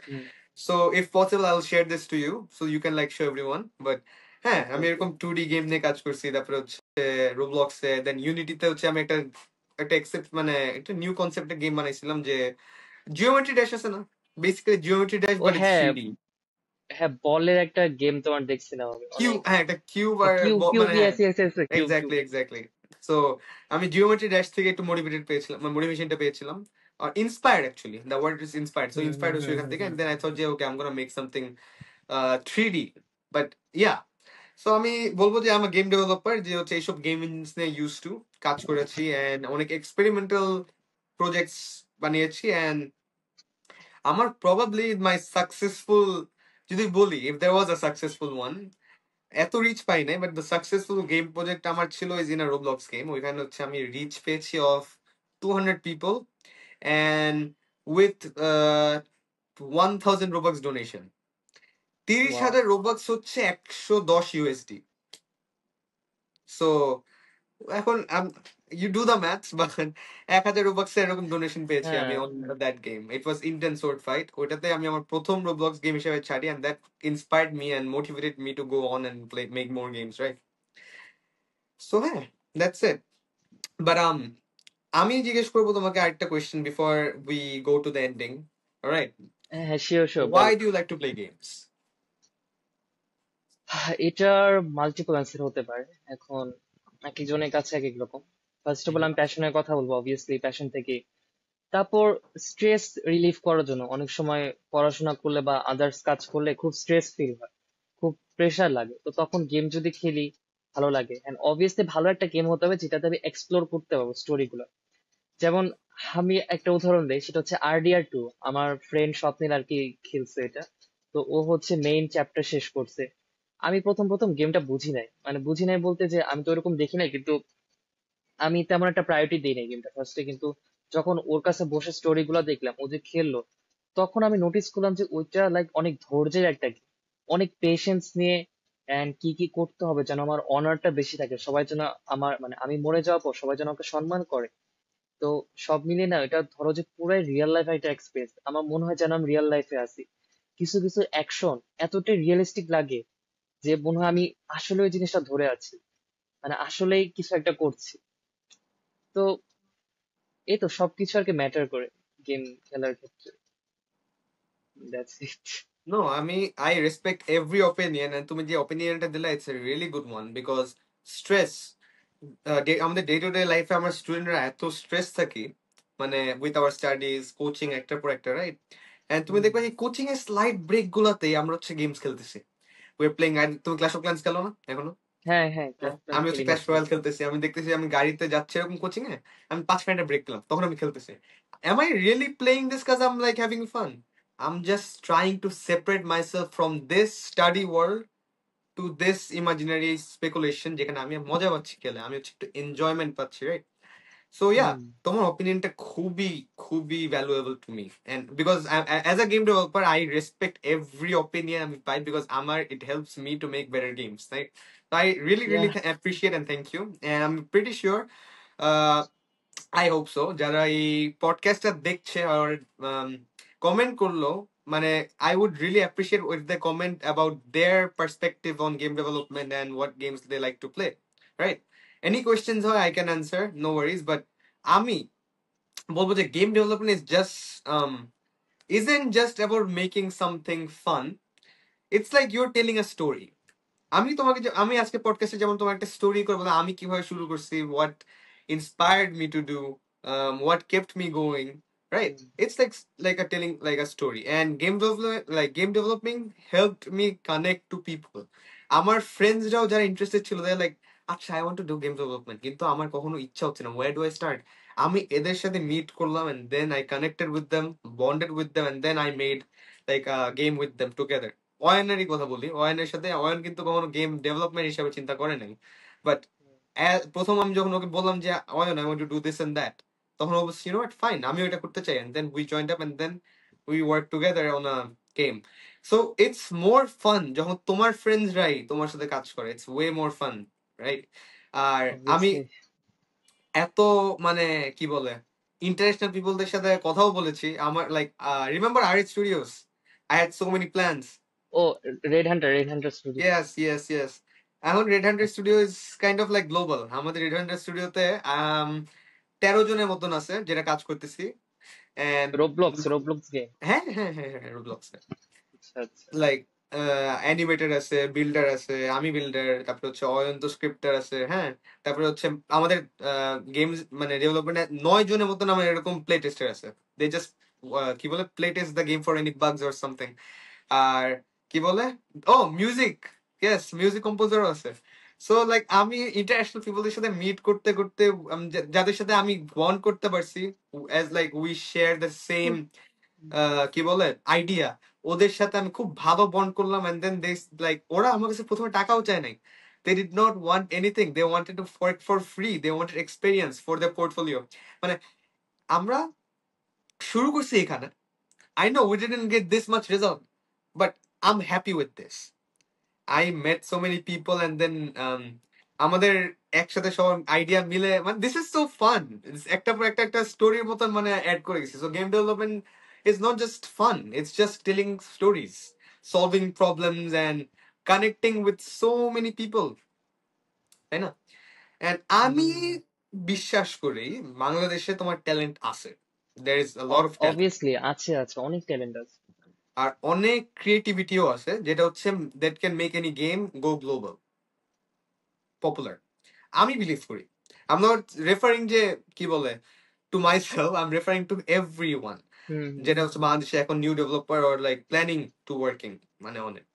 হুম। So if possible I will share this to you so you can like show everyone. But হ্যাঁ, আমি ওকে। এরকম 2D গেম নিয়ে কাজ করছি। তারপরে হচ্ছে রোবলক্সে, দেন ইউনিটিতে হচ্ছে আমি একটা একটা এক্সেপ্ট মানে একটা নিউ কনসেপ্টের গেম বানাইছিলাম, যে জিওমেট্রি ড্যাশ আছে না, বেসিক্যালি জিওমেট্রি ড্যাশ ও বাট ইটস হ্যাঁ, 3D। হ্যাঁ বলের একটা গেম তোমার দেখছিলাম আমি কিউব, অনেক। হ্যাঁ একটা কিউব আর কিউব কিউব, মানে yes yes yes, cube cube. Exactly, exactly. So আমি জিওমেট্রি ড্যাশ থেকে একটু মোটিভেটেড পেয়েছিলাম, মানে মোটিভেশনটা পেয়েছিলাম। আর inspired actually, the word is inspired. So hmm hmm inspired হচ্ছে হুম এখান হুম থেকে, hmm. And then I thought যে okay I am gonna make something 3D। But yeah, so আমি বলবো যে আমার গেম ডেভেলপার যে হচ্ছে এইসব গেম নিয়ে ইউজ টু কাজ করেছি, এন্ড অনেক এক্সপেরিমেন্টাল প্রজেক্টস বানিয়েছি। এন্ড আমার প্রবাবলি মাই সাকসেসফুল, যদি বলি if there was a successful one, এত রিচ পাই নাই, but the successful game project আমার ছিল is in a Roblox game. ওইখানে হচ্ছে আমি রিচ পেয়েছি of 200 people, and with 1000 Robux donation. তিরিশ ওয়াও। হাজার রোবক্স হচ্ছে 110 USD। সো এখন you do the maths, but 1000 Robux এরকম ডোনেশন পেয়েছি আমি হ্যাঁ। On that game. It was intense sword fight, ওইটাতে আমি আমার প্রথম রোবলক্স গেম হিসেবে ছাড়ি, and that inspired me and motivated me to go on and play make more games, right? So হ্যাঁ, দ্যাটস ইট। বাট আমি জিজ্ঞেস করবো তোমাকে আরেকটা question before we go to the ending, alright? হ্যাঁ হ্যাঁ, শিওর শিওর, ওয়াই বলো। Do you like to play games? এটার মাল্টিপল অ্যান্সার হতে পারে। এখন এক একজনের কাছে এক এক রকম। ফার্স্ট অফ অল আমি প্যাশনের কথা বলবো, অবভিয়াসলি প্যাশন থেকে। তারপর স্ট্রেস রিলিফ করার জন্য অনেক সময় পড়াশোনা করলে বা আদার্স কাজ করলে খুব স্ট্রেস ফিল হয়, খুব প্রেশার লাগে, তো তখন গেম যদি খেলি ভালো লাগে। এন্ড অবভিয়াসলি ভালো একটা গেম হতে হবে যেটাতে আমি এক্সপ্লোর করতে পারবো স্টোরি গুলো। যেমন আমি একটা উদাহরণ দিই, সেটা হচ্ছে RDR2। আমার ফ্রেন্ড স্বপ্নিল আর কি খেলছে এটা। তো ও হচ্ছে মেইন চ্যাপ্টার শেষ করছে। আমি প্রথম প্রথম গেমটা বুঝি নাই, মানে বুঝি নাই বলতে যে আমি তো এরকম দেখি নাই, কিন্তু আমি তেমন একটা প্রায়োরিটি দিই নাই গেমটা ফার্স্টে। কিন্তু যখন ওর কাছে বসে স্টোরি গুলো দেখলাম, ও যে খেললো, তখন আমি নোটিস করলাম যে ওইটা লাইক অনেক ধৈর্যের একটা গেম, অনেক পেশেন্স নিয়ে। এন্ড কি কি করতে হবে যেন আমার অনারটা বেশি থাকে, সবাই যেন আমার মানে আমি মরে যাওয়ার পর সবাই যেন আমাকে সম্মান করে। তো সব মিলিয়ে না এটা ধরো যে পুরাই রিয়েল লাইফ একটা এক্সপিরিয়েন্স, আমার মনে হয় যেন আমি রিয়েল লাইফে আছি। কিছু কিছু অ্যাকশন এতটাই রিয়েলিস্টিক লাগে যে মনে হয় আমি আসলে ওই জিনিসটা ধরে আছি, মানে আসলেই কিছু একটা করছি। তো এই তো সবকিছু আর কি ম্যাটার করে গেম খেলার ক্ষেত্রে। That's it. No, I respect every opinion, and তুমি যে opinionটা দিলা, it's a really good one because stress, আমাদের ডে টু ডে লাইফে আমরা স্টুডেন্টরা এত স্ট্রেস থাকি, মানে উইথ আওয়ার স্টাডিজ, কোচিং, একটার পর একটা, রাইট? এন্ড তুমি দেখবে যে কোচিং এর স্লাইড ব্রেক গুলাতেই আমরা হচ্ছে গেমস খেলতেছি। We are playing. তুমি ক্ল্যাশ অফ ক্ল্যান্স খেলো না এখনো? হ্যাঁ হ্যাঁ, হ্যাঁ, ক্লাস প্ল্যান আমি হচ্ছে খেলি ক্ল্যাশ মাঝে রয়্যাল মাঝে। খেলতেছি, আমি দেখতেছি আমি গাড়িতে যাচ্ছি এরকম কোচিং এ, আমি 5 মিনিটের ব্রেক পেলাম, তখন আমি খেলতেছি। Am I really playing this because I'm like having fun? I'm just trying to separate myself from this study world to this imaginary speculation যেখানে আমি মজা পাচ্ছি খেলে, আমি হচ্ছে একটু এনজয়মেন্ট পাচ্ছি, রাইট? সো ইয়া, হুম। তোমার অপিনিয়নটা খুবই খুবই valuable to me, and because as a game developer I respect every opinion আমি পাই, বিকজ আমার it helps me to make better games, right? I really, ইয়া। really appreciate and thank you. And I'm pretty sure, I hope so, যারা এই পডকাস্টটা দেখছে আর comment করলো, মানে I would really appreciate with the comment about their perspective on game development and what games they like to play, right? Any questions হয় I can answer, no worries. But আমি বলবো যে game development is just isn't just about making something fun. It's like you're telling a story. আমি আজকে পডকাস্টে যেমন তোমার একটা story করবো না, আমি কিভাবে শুরু করছি, what inspired me to do, what kept me going, right? Hmm. It's like a telling like a story, and game developing helped me connect to people. আমার ফ্রেন্ডসরাও যারা ইন্টারেস্টেড ছিল, দে লাইক, আচ্ছা, I want to do game development, কিন্তু আমার কখনো ইচ্ছা হচ্ছে না, ওয়ার ডু আই স্টার্ট? আমি এদের সাথে মিট করলাম, and then I connected with them, bonded with them, and then I made like a game with them together. অয়নেরই কথা বলি, অয়নের সাথে, অয়ন কিন্তু কখনো গেম ডেভেলপমেন্ট হিসাবে চিন্তা করে নাই। বাট প্রথম আমি যখন ওকে বললাম যে Ayan, I want to do this and that, তখন ও বলছে, ইউ নো হোয়াট, ফাইন, আমি ওইটা করতে চাই, and then we joint up, and then we work together on a game. So it's more fun যখন তোমার ফ্রেন্ডসরাই তোমার সাথে কাজ করে, it's way more fun, right? আর আমি অবভিয়াসলি। এত, মানে কি বলে, ইন্টারন্যাশনাল পিপলদের সাথে কথাও বলেছি, আমার লাইক, রিমেম্বার আরিট studios, I had so many plans. Oh, red hunter studio. Yes, yes, yes. এখন red hundred studio is kind of like global. আমাদের রেড হান্ড্রেড স্টুডিওতে 13 জনের মতন আছে যেটা কাজ করতেছি। And Roblox game. হ্যাঁ, হ্যাঁ, হ্যাঁ, হ্যাঁ, রোবলক্স, আচ্ছা আচ্ছা। লাইক অ্যানিমেটর আছে, বিল্ডার আছে, আমি বিল্ডার, তারপরে হচ্ছে অয়ন্ত স্ক্রিপ্টার আছে, হ্যাঁ। তারপরে হচ্ছে আমাদের গেমস মানে ডেভেলপমেন্টে 9 জনের মতন আমার এরকম প্লে টেস্টার আছে। দে জাস্ট কি বলে, play test the game for any bugs or something. আর কি বলে, ও মিউজিক, ইয়েস, মিউজিক কম্পোজারও আছে। সো লাইক আমি ইন্টারন্যাশনাল পিপলদের সাথে মিট করতে করতে, যাদের সাথে আমি বন্ড করতে পারছি, as like we share the same, কি বলে, আইডিয়া, ওদের সাথে আমি খুব ভালো বন্ড করলাম। এন্ড দেন দে, লাইক, ওরা আমার কাছে প্রথমে টাকাও চায় নাই, they did not want anything, they wanted to work for free, they wanted experience for the portfolio. মানে আমরা শুরু করছি এখানে, I know we didn't get this much result, but I'm happy with this. I met so many people, and then আমাদের একসাথে সব idea মিলে, মানে দিস ইজ সো ফান। একটা পর একটা একটা স্টোরির মতন মানে অ্যাড করে গেছি। So game development is not just fun, it's just telling stories, solving problems, and connecting with so many people, তাই না? অ্যান্ড আমি বিশ্বাস করি বাংলাদেশে তোমার ট্যালেন্ট আছে, there is a lot of talent, obviously আছে আছে, অনেক ট্যালেন্ট আছে। আর অনেক ক্রিয়েটিভিটিও আছে, যেটা হচ্ছে that can make any game go global, popular. আমি বিলিভ করি, আই এম নট রেফারিং যে কি বলে to myself, I'm referring to everyone. হুম হুম যেটা হচ্ছে বাংলাদেশে এখন new developer or like planning to working মানে অনেক।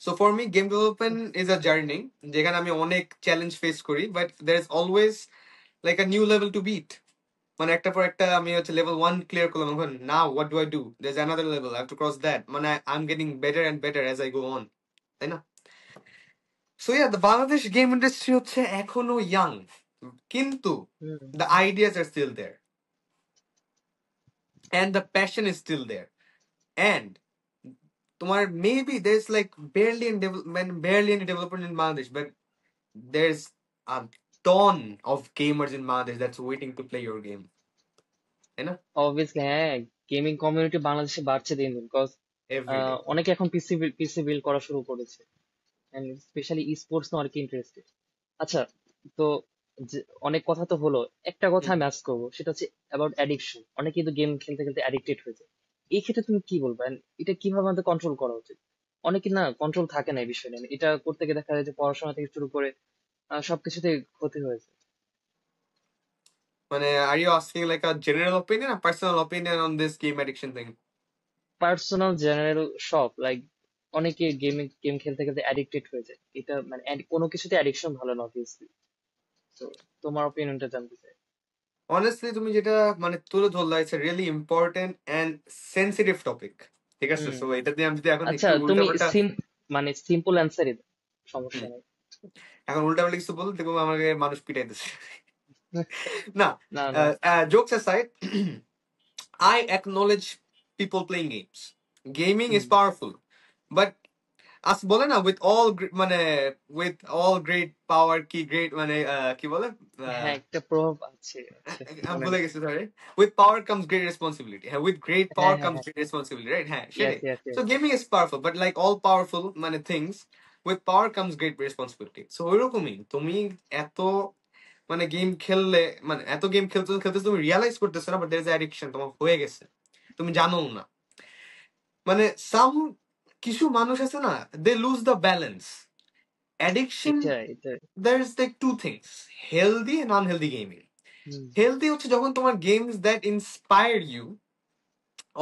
So for me, game development is a journey যেখানে আমি অনেক চ্যালেঞ্জ ফেস করি, but there is always like a new level to beat. মানে একটা পর একটা আমি হচ্ছে লেভেল 1 ক্লিয়ার করলাম, এখন now what do I do, there's another level, I have to cross that, মানে I'm getting better and better as I go on, তাই না? So yeah, the Bangladesh game industry হচ্ছে এখনো young, কিন্তু হুম the ideas are still there and the passion is still there, and তোমার maybe there's like barely any development in Bangladesh, but there's a ton of gamers in Bangladesh that's waiting to play your game, তাই না? Obviously হ্যাঁ, gaming community বাংলাদেশে বাড়ছে দিন দিন, because Every day. অনেকে এখন পিসি বিল্ড করা শুরু করেছে, এন্ড স্পেশালি ই স্পোর্টস অনেক ইন্টারেস্টেড। আচ্ছা, তো অনেক কথা তো হলো, একটা কথা হুম। আমি আজ করবো, সেটা হচ্ছে অ্যাবাউট অ্যাডিকশন। অনেকে কিন্তু গেম খেলতে খেলতে অ্যাডিক্টেড হয়ে যায়। এই ক্ষেত্রে তুমি কি বলবে, and এটা কিভাবে আমাদের কন্ট্রোল করা উচিত? অনেকে না কন্ট্রোল থাকে না এই বিষয় নিয়ে, এটা করতে গিয়ে দেখা যায় যে পড়াশোনা থেকে শুরু করে সবকিছুতে ক্ষতি হয়েছে। মানে are you asking like a general opinion or personal opinion on this game addiction thing? Personal, general, সব লাইক অনেকে গেম খেলতে খেলতে অ্যাডিক্টেড হয়ে যায়। এটা মানে কোনো কিছুতে অ্যাডিকশন ভালো না অবভিয়াসলি। তো তোমার ওপিনিয়নটা জানতে চাই। Honestly তুমি যেটা মানে তুলে Dharla, it's a really important and sensitive topic, ঠিক আছে? হুম, সো এটা দিয়ে আমি যদি এখন আচ্ছা একটু তুমি উল্টাপাল্টা মানে সিম্পল অ্যান্সারই দাও, সমস্যা হুম, নেই। এখন উল্টাপাল্টা কিছু বল দেখবো আমাকে মানুষ পিটাইতেছে। না, না না। jokes aside, I acknowledge people playing games. Gaming is hmm, powerful, but আজ বলে না মানে with all great power কি great মানে কি বলে, হ্যাঁ একটা প্রভাব আছে আছে, আমি মনে ভুলে নেই। গেছি, sorry. With power comes great responsibility. হ্যাঁ, with great হ্যাঁ power হ্যাঁ comes হ্যাঁ, great responsibility, right? হ্যাঁ ইয়েস সেটাই। Yes So yes. gaming is powerful, but like all powerful মানে things, with power comes great responsibility. So ওইরকমই তুমি এত মানে গেম খেললে, মানে এত গেম খেলতে খেলতে তুমি রিয়ালাইজ করতেছো না, বাট there is addiction তোমার হয়ে গেছে, তুমি জানো না। মানে কিছু মানুষ আছে না, they lose the balance. Addiction, এটাই। there is like two things, healthy and unhealthy gaming. Hmm Healthy হচ্ছে যখন তোমার games that inspire you,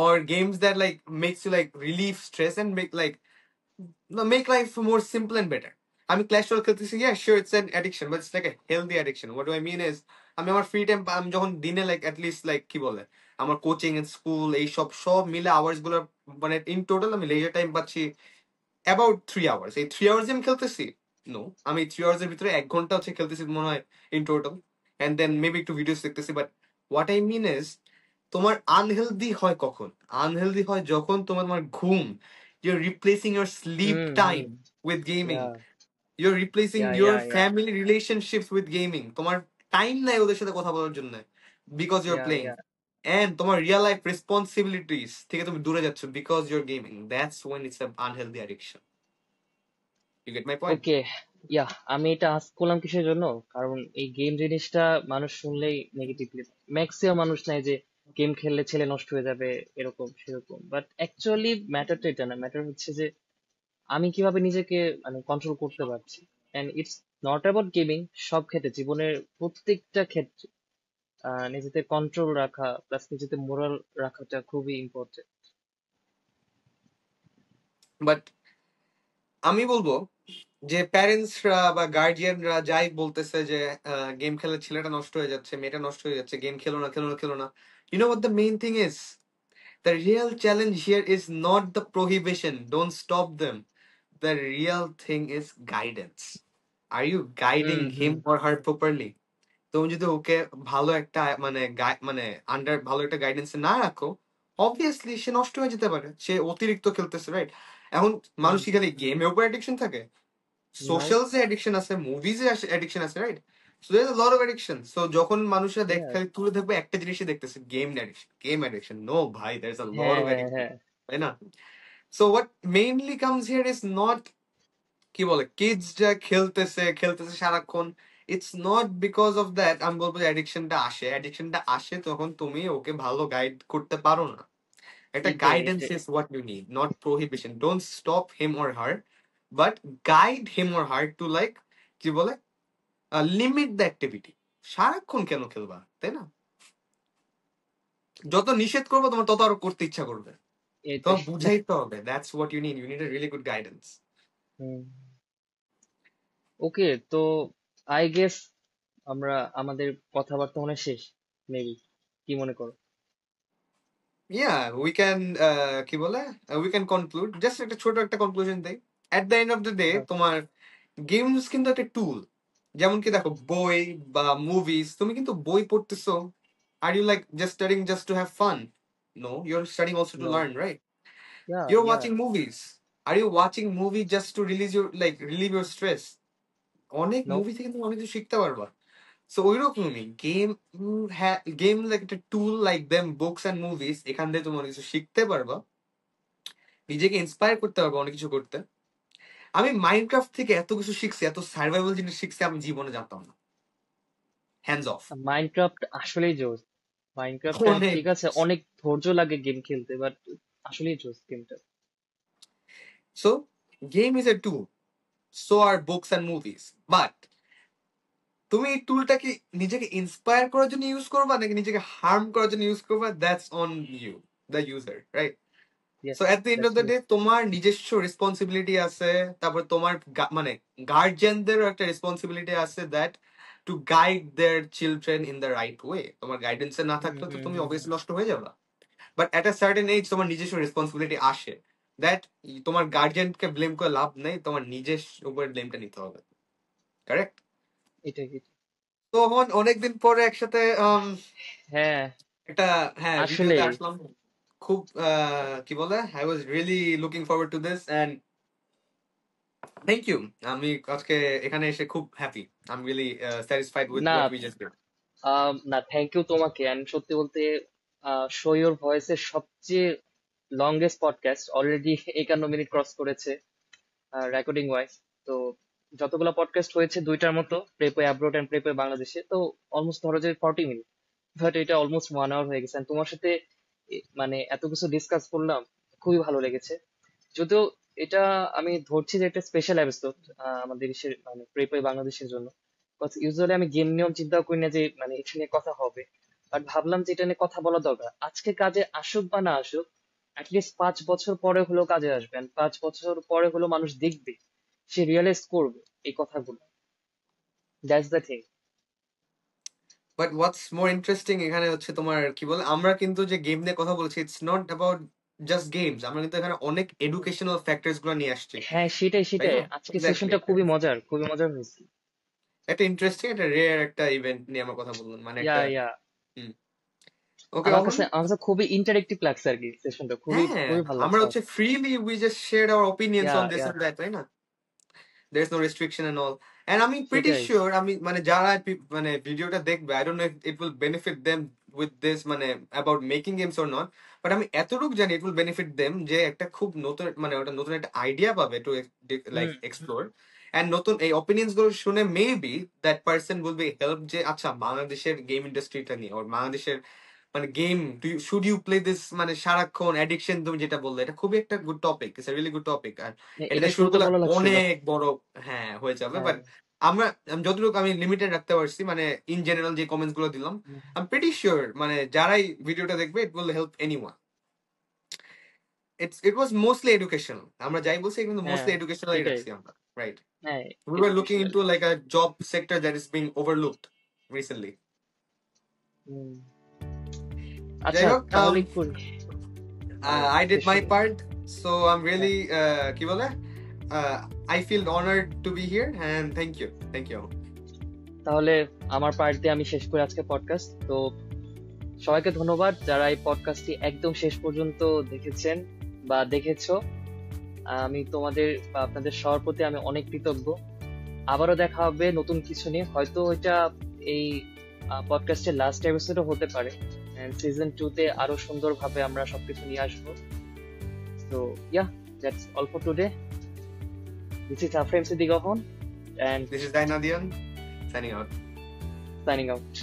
or games that like makes you like relieve stress and make like no, make life more simple and better. আমি clash royal খেলতেছি, yeah sure it's an addiction, but it's like a healthy addiction. What do I mean is আমি আমার free time, আমি যখন দিনে like at least like কি বলে আমার কোচিং এন্ড স্কুল এই সব সব মিলে আওয়ার্স গুলো, মানে ইন টোটাল আমি লেজার টাইম পাচ্ছি অ্যাবাউট 3 hours। এই 3 hours আমি খেলতেছি, নো আমি 3 hours এর ভিতরে 1 ঘন্টা হচ্ছে খেলতেছি মনে হয় in total, and then maybe একটু ভিডিওস দেখতেছি। But what I mean is তোমার আনহেলদি হয় কখন? আনহেলদি হয় যখন তোমার ঘুম, you're replacing your sleep hmm hmm, time with gaming, yeah you're replacing yeah your yeah yeah family relationships with gaming, তোমার টাইম নাই ওদের সাথে কথা বলার জন্য, because you're yeah playing, yeah. and তোমার real life responsibilities থেকে তুমি দূরে যাচ্ছ because you're gaming. That's when it's an unhealthy addiction. You get my point? ওকে, ইয়া, আমি এটা আজ করলাম কিসের জন্য, কারণ এই গেম জিনিসটা মানুষ শুনলেই নেগেটিভলি, ম্যাক্সিমাম মানুষ নাই যে গেম খেললে ছেলে নষ্ট হয়ে যাবে এরকম সেরকম, বাট অ্যাকচুয়ালি ম্যাটারটা এটা না, ম্যাটার হচ্ছে যে আমি কিভাবে নিজেকে মানে কন্ট্রোল করতে পারছি। And it's not about gaming, সব ক্ষেত্রে, জীবনের প্রত্যেকটা ক্ষেত্রে নিজেদের কন্ট্রোল রাখা প্লাস নিজেদের মোরাল রাখাটা খুবই ইম্পর্টেন্ট। বাট আমি বলবো যে প্যারেন্টসরা বা গার্জিয়ানরা যাই বলতেছে যে গেম খেলে ছেলেটা নষ্ট হয়ে যাচ্ছে, মেয়েটা নষ্ট হয়ে যাচ্ছে, গেম খেলো না খেলো না খেলো না, you know what the main thing is, the real challenge here is not the prohibition, don't stop them. The real thing is guidance. Are you hmm guiding him hmm, or her properly? তুমি যদি ওকে ভালো একটা মানে মানে under ভালো একটা গাইডেন্সে না রাখো, অবভিয়াসলি সে নষ্ট হয়ে যেতে পারে, সে অতিরিক্ত খেলতেছে, রাইট? এখন হুম মানুষ কি খালি গেমের উপর অ্যাডিকশন থাকে? নাই, সোশ্যালসে অ্যাডিকশন আছে, মুভিজে অ্যাডিকশন আছে, right? So there a lot of addiction. So যখন মানুষরা দেখ ইয়েস। খালি তুলে দেখবে একটা জিনিসই দেখতেছে, গেম অ্যাডিকশন, নো ভাই, দেয়ার ইজ আ লট হ্যাঁ অফ হ্যাঁ অ্যাডিকশন, হ্যাঁ, তাই না? So what mainly comes here is not কি বলে কিডস যা খেলতেছে খেলতেছে সারাক্ষণ, it's not because of that. আমি বলবো অ্যাডিকশনটা আসে তখন তুমি ওকে ভালো গাইড করতে পারো না। একটা এটাই গাইডেন্স এটাই। Is what you need, not prohibition. Don't stop him or her, but guide him or her to like কি বলে লিমিট দ্য অ্যাক্টিভিটি। সারাক্ষণ কেন খেলবা, তাই না? যত নিষেধ করবো তোমার তত আরো করতে ইচ্ছা করবে, এটাই। তোমার বুঝাইতে হবে, that's what you need a really good guidance. Okay, তো আই গেস আমরা আমাদের কথাবার্তা মনে হয় শেষ, মেবি, কি মনে করো? ইয়া উই ক্যান, কি বলে, উই ক্যান কনক্লুড, জাস্ট একটা ছোট একটা কনক্লুশন দেই। এট the end of the day হ্যাঁ, তোমার গেমস কিন্তু একটা টুল। যেমন কি দেখো, বই বা মুভিজ, তুমি কিন্তু বই পড়তেছো, are you like just studying just to have fun? No, you are studying also to know, learn, right? Yeah You're yeah watching movies. Are you watching movie just to relieve your stress? অনেক no, movie থেকে তুমি অনেক কিছু শিখতে পারবা। So ওইরকমই game like একটা tool, like them books and movies, এখান থেকে তুমি অনেক কিছু শিখতে পারবা, নিজেকে ইন্সপায়ার করতে পারবা অনেক কিছু করতে। আমি মাইনক্রাফট থেকে এত কিছু শিখছি, এত সার্ভাইভাল জিনিস শিখছি, আমি জীবনে জানতাম না। Hands of. মাইনক্রাফট আসলেই জোস। মাইনক্রাফটে অনেক। ঠিক আছে, অনেক ধৈর্য লাগে গেম খেলতে, বাট আসলেই জোস গেমটা। So game is a tool, so are books and movies. But তুমি এই টুলটাকে নিজেকে ইন্সপায়ার করার জন্য ইউজ করবা নাকি নিজেকে হার্ম করার জন্য ইউজ করবা, that's on you, the user, right? Yes, so at the end of that's the true. Day তোমার নিজস্ব রেসপন্সিবিলিটি আছে, তারপর তোমার মানে গার্জিয়ানদেরও একটা রেসপন্সিবিলিটি আছে, that to guide their children in the right way. তোমার গাইডেন্সে না হুম থাকলে তো হুম তুমি হুম অবভিয়াসলি নষ্ট হয়ে যাবে। But at a certain age তোমার নিজস্ব রেসপন্সিবিলিটি আসে, দ্যাট তোমার গার্জিয়ানকে ব্লেম করে লাভ নেই, তোমার নিজের উপর ব্লেমটা নিতে হবে, কারেক্ট? এটাই কি। তখন অনেকদিন পরে একসাথে হ্যাঁ, একটা, হ্যাঁ, ভিডিওতে আসলেই। আসলাম। খুব কি বলে, I was really looking forward to this, and thank you. আমি আজকে এখানে এসে খুব happy, I am really satisfied with না, হোয়াট উই জাস্ট ডিড। না, থ্যাংক ইউ তোমাকে। অ্যান্ড সত্যি বলতে, শো ইওর ভয়েসের সবচেয়ে longest podcast already 51 minute cross করেছে রেকর্ডিং ওয়াইজ। তো যতগুলো পডকাস্ট হয়েছে দুইটার মতো, প্রেপো অ্যাব্রোড অ্যান্ড প্রেপো বাংলাদেশে, তো অলমোস্ট ধরো যে 40 মিনিট, বাট এটা অলমোস্ট 1 আওয়ার হয়ে গেছে। And তোমার সাথে মানে এত কিছু ডিসকাস করলাম, খুবই ভালো লেগেছে। যদিও এটা আমি ধরছি যে একটা স্পেশাল এপিসোড আমাদের দেশের মানে প্রেপো বাংলাদেশের জন্য। ইউজুয়ালি আমি গেম নিয়েও চিন্তা করি না যে মানে এটা নিয়ে কথা হবে, বাট ভাবলাম যে এটা নিয়ে কথা বলা দরকার। আজকে কাজে আসুক বা না আসুক, অ্যাটলিস্ট 5 বছর পরে হলেও কাজে আসবে, and 5 বছর পরে হলেও মানুষ দেখবে, সে রিয়েলাইজ করবে এই কথাগুলো। That's the thing. But what's more interesting এখানে হচ্ছে তোমার কি বলে, আমরা কিন্তু যে গেম নিয়ে কথা বলছি, it's not about just games, আমরা কিন্তু এখানে অনেক এডুকেশনাল ফ্যাক্টরস গুলো নিয়ে আসছি, হ্যাঁ, সেটাই তাই সেটাই, না? আজকে এক্স্যাক্টলি। সেশনটা খুবই মজার, খুবই মজার হয়েছে। একটা ইন্টারেস্টিং, একটা রেয়ার একটা ইভেন্ট নিয়ে আমরা কথা বললাম, মানে ইয়া একটা। ইয়া ওকে, আমার কাছে খুবই ইন্টারেক্টিভ লাগছে আর কি, সেশনটা খুবই হ্যাঁ, খুবই ভালো আমরা লাগছে আমার হচ্ছে কাছে। Freely we just share our opinions yeah on this yeah and that, তাই না? There's no restriction and all. And আমি pretty সেটাই। sure, আমি মানে যারা মানে ভিডিওটা দেখবে, I don't know if it will benefit them with this, মানে about making games or not, but আমি এতটুকু জানি it will benefit them, যে একটা খুব নতুন, মানে ওটা নতুন একটা আইডিয়া পাবে to hmm like explore, and নতুন এই opinions গুলো শুনে maybe that person will be help, যে আচ্ছা বাংলাদেশের গেম ইন্ডাস্ট্রিটা নিয়ে, ওর বাংলাদেশের মানে game, should you play this, মানে সারাক্ষণ অ্যাডিকশন, তুমি যেটা বললে, এটা খুবই একটা good topic, it's really good topic. আর এটা এটা দিয়ে শুরু শুরুতে করলে বলা লাগছিল। অনেক বড়, হ্যাঁ, হয়ে যাবে। হ্যাঁ। বাট আমি যতটুকু আমি লিমিটেড রাখতে পারছি, মানে ইন জেনারেল যে কমেন্টস গুলো দিলাম, হুম, আই এম প্রিটি শিওর মানে যারাই ভিডিওটা দেখবে, it will help anyone. It was mostly educational, আমরা যাই বলছি কিন্তু হ্যাঁ, মোস্টলি এডুকেশনালই সেটাই। রাখছি আমরা, রাইট? হ্যাঁ, We were looking educational. into like a job sector that is being overlooked recently. যাই আচ্ছা, হোক, তাহলে করি I did my session. part, so I'm really কি বলে, I feel honored to be here, and thank you. তাহলে আমার part দিয়ে আমি শেষ করি আজকে পডকাস্ট। তো সবাইকে ধন্যবাদ যারা এই পডকাস্টটি একদম শেষ পর্যন্ত দেখেছেন বা দেখেছো। আমি তোমাদের বা আপনাদের সবার প্রতি আমি অনেক কৃতজ্ঞ। আবারও দেখা হবে নতুন কিছু নিয়ে, হয়তো এটা এই পডকাস্টের লাস্ট এপিসোডও হতে পারে। সিজন 2 তে আরো সুন্দরভাবে আমরা সবকিছু নিয়ে আসবো। তো yeah, that's all for today. This is Afrin Siddique Ohon, and This is Dainadian signing out. signing out.